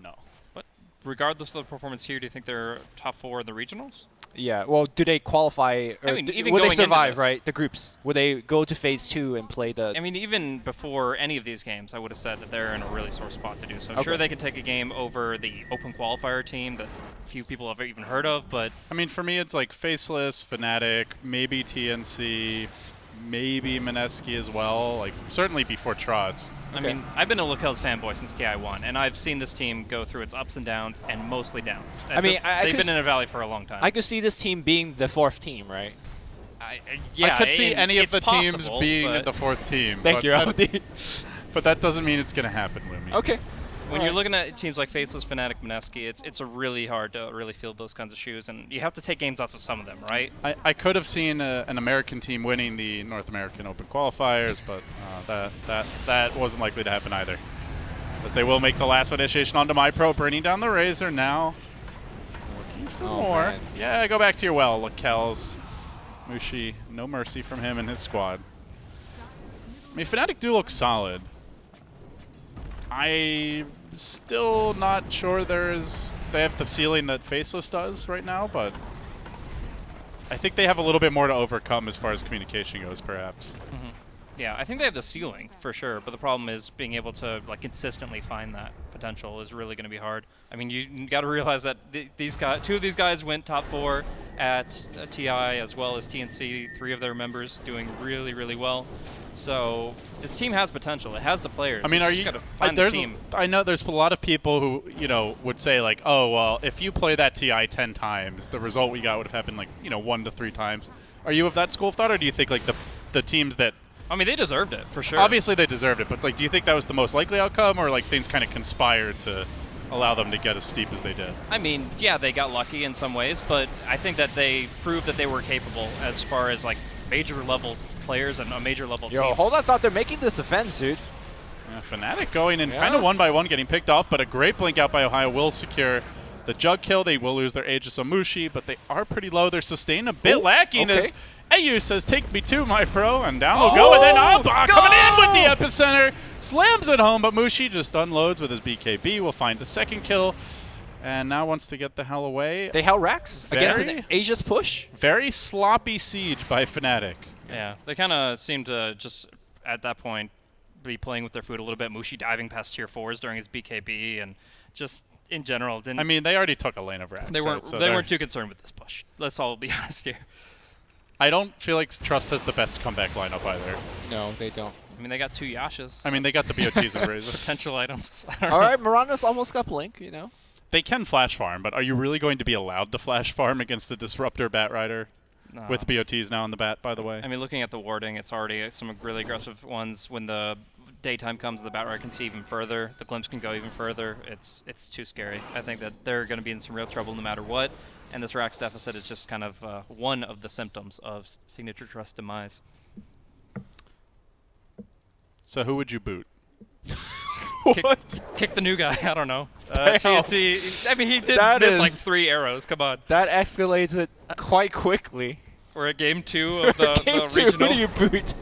No. But regardless of the performance here, do you think they're top 4 in the regionals? Yeah. Well, do they qualify? Or I mean, even would they going into survive? this. Right. The groups. Would they go to phase 2 and play the? I mean, even before any of these games, I would have said that they're in a really sore spot to do so. Okay. Sure, they can take a game over the open qualifier team that few people have even heard of, but I mean, for me, it's like Faceless, Fnatic, maybe TNC, maybe Mineski as well. Like, certainly before Trust. I mean, I've been a Locale's fanboy since TI1, and I've seen this team go through its ups and downs, and mostly downs. I mean, I they've could been in a valley for a long time. I could see this team being the 4th team, right? Yeah, I could see and any of it's the teams possible, being but the 4th team. Thank but you, that, Aldi. but that doesn't mean it's going to happen, Lumi. Okay. When you're looking at teams like Faceless, Fnatic, Mineski, it's a really hard to really field those kinds of shoes, and you have to take games off of some of them, right? I could have seen an American team winning the North American Open qualifiers, but that wasn't likely to happen either. As they will make the last initiation onto my pro, bringing down the Razor now. Looking for more. Man. Yeah, go back to your well, Kells. Mushi, no mercy from him and his squad. I mean, Fnatic do look solid. I'm still not sure they have the ceiling that Faceless does right now, but I think they have a little bit more to overcome as far as communication goes, perhaps. Yeah, I think they have the ceiling for sure, but the problem is being able to like consistently find that potential is really going to be hard. I mean, you got to realize that these guys, 2 of these guys went top 4 at TI as well as TNC. 3 of their members doing really, really well. So this team has potential. It has the players. I mean, It's are just you? gotta find the team. I know there's a lot of people who would say like, oh well, if you play that TI 10 times, the result we got would have happened like 1 to 3 times. Are you of that school of thought, or do you think like the teams that I mean, they deserved it for sure. obviously they deserved it, but like, do you think that was the most likely outcome, or like things kind of conspired to allow them to get as steep as they did? I mean, yeah, they got lucky in some ways, but I think that they proved that they were capable as far as like major level players and a major level Yo, team. hold on. I thought they're making this offense, dude. Yeah, Fnatic going in Yeah. kind of 1 by 1, getting picked off, but a great blink out by Ohio will secure the Jug kill. They will lose their Aegis on Mushi, but they are pretty low. They're sustained a bit lacking as Ayu says, take me too, my pro, and down we'll go, and then Abba coming in with the epicenter, slams it home, but Mushi just unloads with his BKB. Will find the second kill, and now wants to get the hell away. They held Rax against an Aegis push. Very sloppy siege by Fnatic. Yeah, they kind of seem to just, at that point, be playing with their food a little bit. Mushi diving past tier 4s during his BKB, and just in general didn't. I mean, they already took a lane of Rax. They weren't. Right? So they weren't too concerned with this push. Let's all be honest here. I don't feel like Trust has the best comeback lineup either. No, they don't. I mean, they got 2 Yashas. I mean, they got the BOTs and Razor. Potential items. All right, Miranda's almost got Blink, you know. They can flash farm, but are you really going to be allowed to flash farm against a Disruptor Bat Rider? No. With BOTs now in the bat, by the way. I mean, looking at the warding, it's already some really aggressive ones. When the daytime comes, the Bat Rider can see even further. The Glimpse can go even further. It's too scary. I think that they're going to be in some real trouble no matter what. And this Rax deficit is just kind of one of the symptoms of Sig.Trust demise. So who would you boot? Kick the new guy. I don't know. TNT. I mean, he did miss like 3 arrows. Come on. That escalates it quite quickly. We're at game 2 of the Game 2, regional. who do you boot?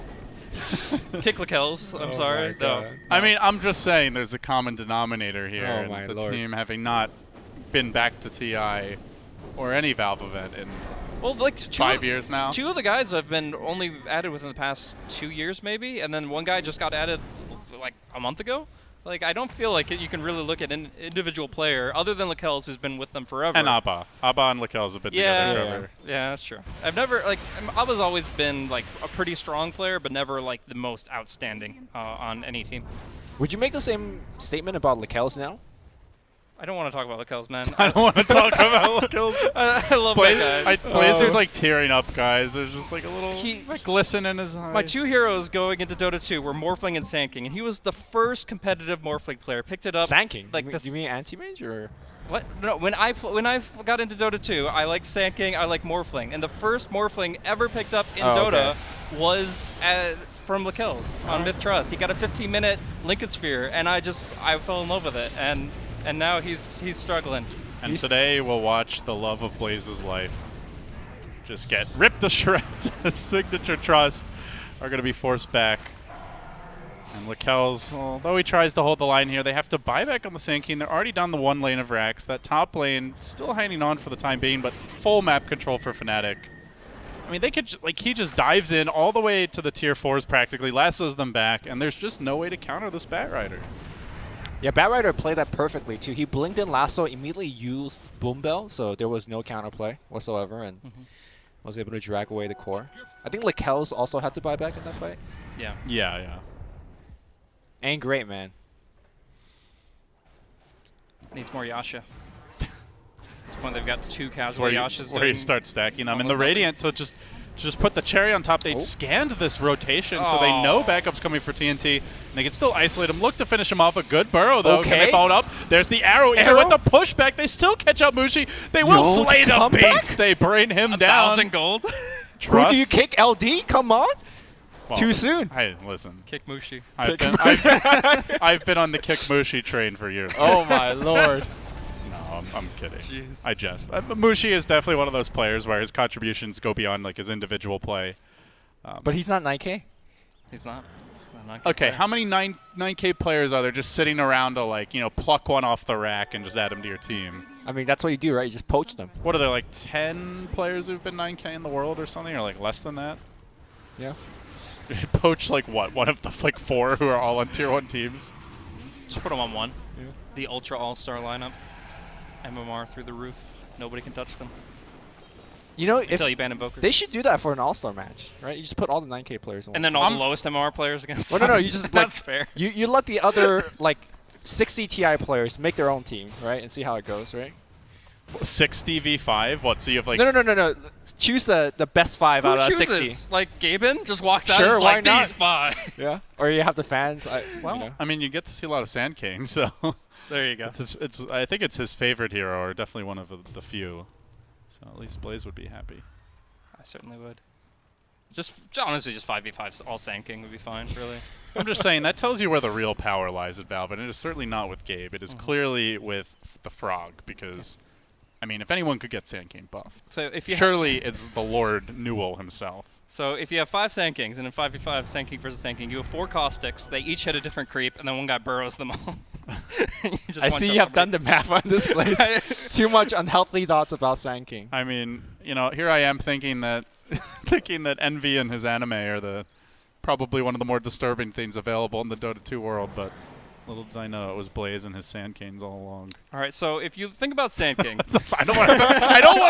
Kick Lakells. I'm sorry. No. I mean, I'm just saying there's a common denominator here. Oh and my the lord. team having not been back to TI or any Valve event in Well, like 5 years now. 2 of the guys have been only added within the past 2 years, maybe, and then one guy just got added like a month ago. Like, I don't feel like you can really look at an individual player other than Lakells, who's been with them forever. And Abba. Abba and Lakells have been together forever. Yeah, that's true. I've never, like, Abba's always been, like, a pretty strong player, but never, like, the most outstanding on any team. Would you make the same statement about Lakells now? I don't want to talk about Lakells, man. I don't want to talk about Lakells. I love that guy. Blazer's like tearing up, guys. There's just like a little like glisten in his eyes. My 2 heroes going into Dota 2 were Morphling and Sand King, and he was the first competitive Morphling player. Picked it up. Sand King? Like you mean anti-mage or? What? No, when I got into Dota 2, I liked Sand King, I liked Morphling, and the first Morphling ever picked up in Dota was from Lakells on Myth.Trust. He got a 15-minute Lincoln Sphere, and I fell in love with it, and now he's struggling. And today we'll watch the love of Blaze's life just get ripped to shreds as Sig.Trust are going to be forced back. And Lakells, although he tries to hold the line here, they have to buy back on the Sand King. They're already down the 1 lane of Rax. That top lane still hanging on for the time being, but full map control for Fnatic. I mean, they could, like, he just dives in all the way to the tier 4s practically, lassos them back, and there's just no way to counter this Bat Rider. Yeah, Bat Rider played that perfectly too. He blinked in lasso, immediately used Boom Bell, so there was no counterplay whatsoever, and was able to drag away the core. I think Lakells also had to buy back in that fight. Yeah. Yeah. And great, man. Needs more Yasha. At this point, they've got 2 casual where Yashas. you start stacking them. And the Radiant to just put the cherry on top. They scanned this rotation, so they know backup's coming for TNT. And they can still isolate him. Look to finish him off. A good burrow, though. Can they follow it up? There's the arrow. Even with the pushback, they still catch up Mushi. They will slay the beast. They bring him down. 1,000 gold. Who do you kick, LD? Come on. Well, too soon. Hey, listen. Kick Mushi. I've been on the kick Mushi train for years. Oh, my lord. No, I'm kidding. Jeez. I jest. Mushi is definitely one of those players where his contributions go beyond like his individual play. But he's not 9K. He's not. Okay, how many 9K players are there just sitting around to, like, you know, pluck one off the rack and just add them to your team? I mean, that's what you do, right? You just poach them. What are there, like 10 players who've been 9K in the world or something, or like less than that? Yeah. Poach like what? One of the like 4 who are all on tier 1 teams? Just put them on 1. Yeah. The Ultra All-Star lineup. MMR through the roof. Nobody can touch them. You know, Until you ban Invoker. They should do that for an All-Star match, right? You just put all the 9K players in one. And then team. all the lowest MMR players against Well, no, you just That's fair. You let the other like 60 TI players make their own team, right, and see how it goes, right? 60 v5? What? So you have like No. Choose the best 5 out of 60. Like Gaben just walks out. Sure, and why like not? these 5. Yeah. Or you have the fans. Well, you know. I mean, you get to see a lot of Sand King, so There you go. I think it's his favorite hero, or definitely one of the few. So at least Blaze would be happy. I certainly would. Just honestly, just 5v5 all Sand King would be fine, really. I'm just saying, that tells you where the real power lies at Valve, and it is certainly not with Gabe. It is clearly with the Frog, because I mean, if anyone could get Sand King buff, So if you surely it's the Lord Newell himself. So if you have 5 Sand Kings, and in 5v5 Sand King versus Sand King, you have 4 Caustics. They each hit a different creep, and then one guy burrows them all. I see you have done the math on this place. Too much unhealthy thoughts about Sand King. I mean, you know, here I am thinking that thinking that Envy and his anime are probably one of the more disturbing things available in the Dota 2 world, but little did I know it was Blaze and his Sand Kings all along. All right, so if you think about Sand King, I don't want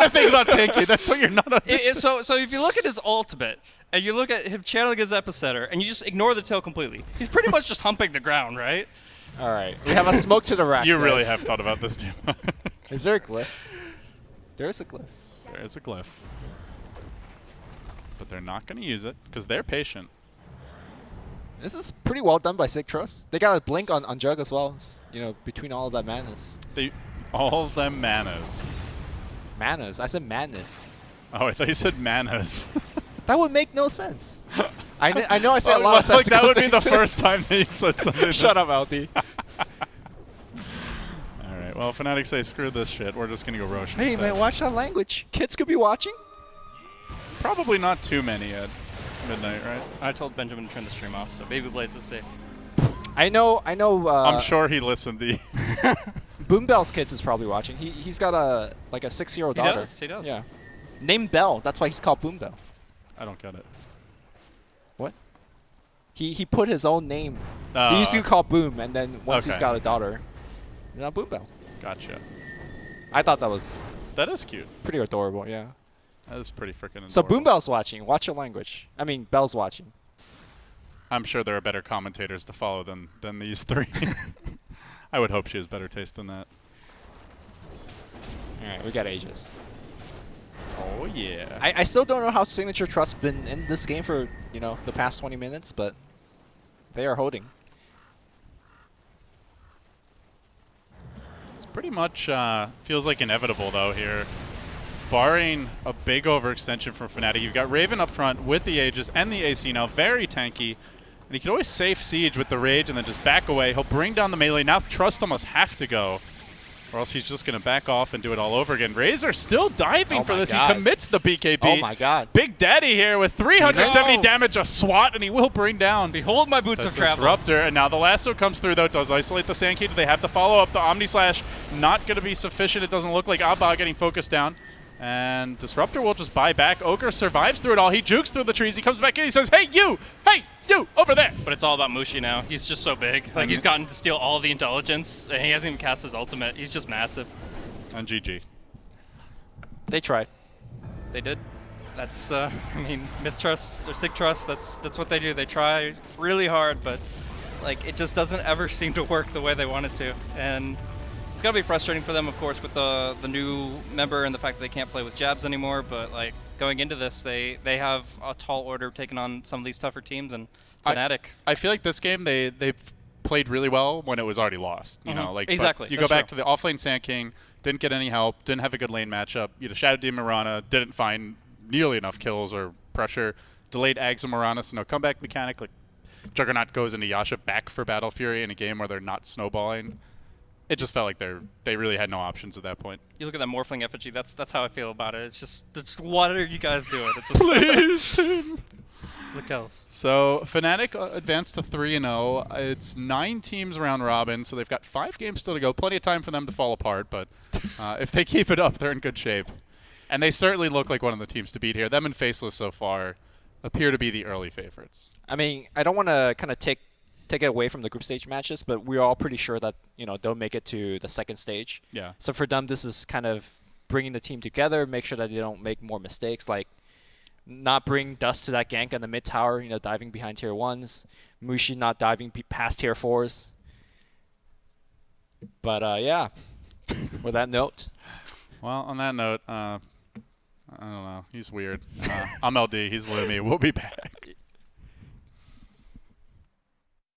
to think about Sand King. That's what you're not understanding. so if you look at his ultimate and you look at him channeling his epicenter and you just ignore the tail completely, he's pretty much just humping the ground, right? All right, we have a smoke to the rack. You really have thought about this too. Is there a glyph? There is a glyph. There is a glyph. But they're not going to use it because they're patient. This is pretty well done by Sig.Trust. They got a blink on Jug as well, you know, between all of that madness. All of them manas. Manas? I said madness. Oh, I thought you said manas. That would make no sense. I know I said a lot of sense. That would be the first time that you said something. Shut up, LD. Alright, well, Fnatic say screw this shit. We're just going to go Roshan Hey, instead. man, watch that language. Kids could be watching. Probably not too many at midnight, right? I told Benjamin to turn the stream off, so Baby Blaze is safe. I know. I'm sure he listened to you. Boombell's kids is probably watching. He's got a 6-year-old daughter. He does. Yeah. Named Bell. That's why he's called Boombell. I don't get it. What? He put his own name. He used to call Boom, and then once he's Okay. got a daughter, now Boombell. Gotcha. I thought that was That is cute. pretty adorable. Yeah. That is pretty freaking adorable. So Boombell's watching. Watch your language. I mean, Bell's watching. I'm sure there are better commentators to follow than these three. I would hope she has better taste than that. All right, we got Aegis. Oh, yeah. I still don't know how Sig.Trust been in this game for, you know, the past 20 minutes, but they are holding. It's pretty much feels like inevitable, though, here. Barring a big overextension from Fnatic, you've got Raven up front with the Aegis and the AC now, very tanky. And he can always safe siege with the Rage and then just back away. He'll bring down the melee. Now Trust almost have to go, or else he's just going to back off and do it all over again. Razor still diving for this. God. He commits the BKB. Oh, my God. Big Daddy here with 370 No. damage, a swat, and he will bring down Behold my boots of travel. Disruptor. And now the lasso comes through, though. It does isolate the Sand King. They have to follow up. The Omni Slash not going to be sufficient. It doesn't look like Abba getting focused down. And Disruptor will just buy back. Ogre survives through it all. He jukes through the trees. He comes back in. He says, hey, you, over there. But it's all about Mushi now. He's just so big. Like, he's gotten to steal all the intelligence, and he hasn't even cast his ultimate. He's just massive. And GG. They tried. They did. That's, I mean, Myth.Trust or Sig.Trust, that's what they do. They try really hard, but, like, it just doesn't ever seem to work the way they want it to. And it's gotta be frustrating for them, of course, with the new member and the fact that they can't play with jabs anymore, but, like, going into this, they have a tall order taking on some of these tougher teams, and Fnatic. I feel like this game, they've played really well when it was already lost. You know, like but Exactly. you go back to the offlane Sand King, didn't get any help, didn't have a good lane matchup. You know, Shadow Demon Mirana didn't find nearly enough kills or pressure. Delayed Ags of Mirana, so no comeback mechanic. Like Juggernaut goes into Yasha back for Battle Fury in a game where they're not snowballing. It just felt like they really had no options at that point. You look at that Morphling effigy, that's how I feel about it. It's what are you guys doing? Please, team. Look else. So Fnatic advanced to 3-0. It's 9 teams round robin, so they've got 5 games still to go. Plenty of time for them to fall apart, but if they keep it up, they're in good shape. And they certainly look like one of the teams to beat here. Them and Faceless so far appear to be the early favorites. I mean, I don't want to kind of take it away from the group stage matches, but we're all pretty sure that, you know, they'll make it to the second stage. Yeah. So for them, this is kind of bringing the team together, make sure that they don't make more mistakes, like not bring Dust to that gank on the mid tower, you know, diving behind tier 1s. Mushi not diving past tier 4s. But, yeah, with that note. Well, on that note, I don't know. He's weird. I'm LD. He's Lumi. We'll be back.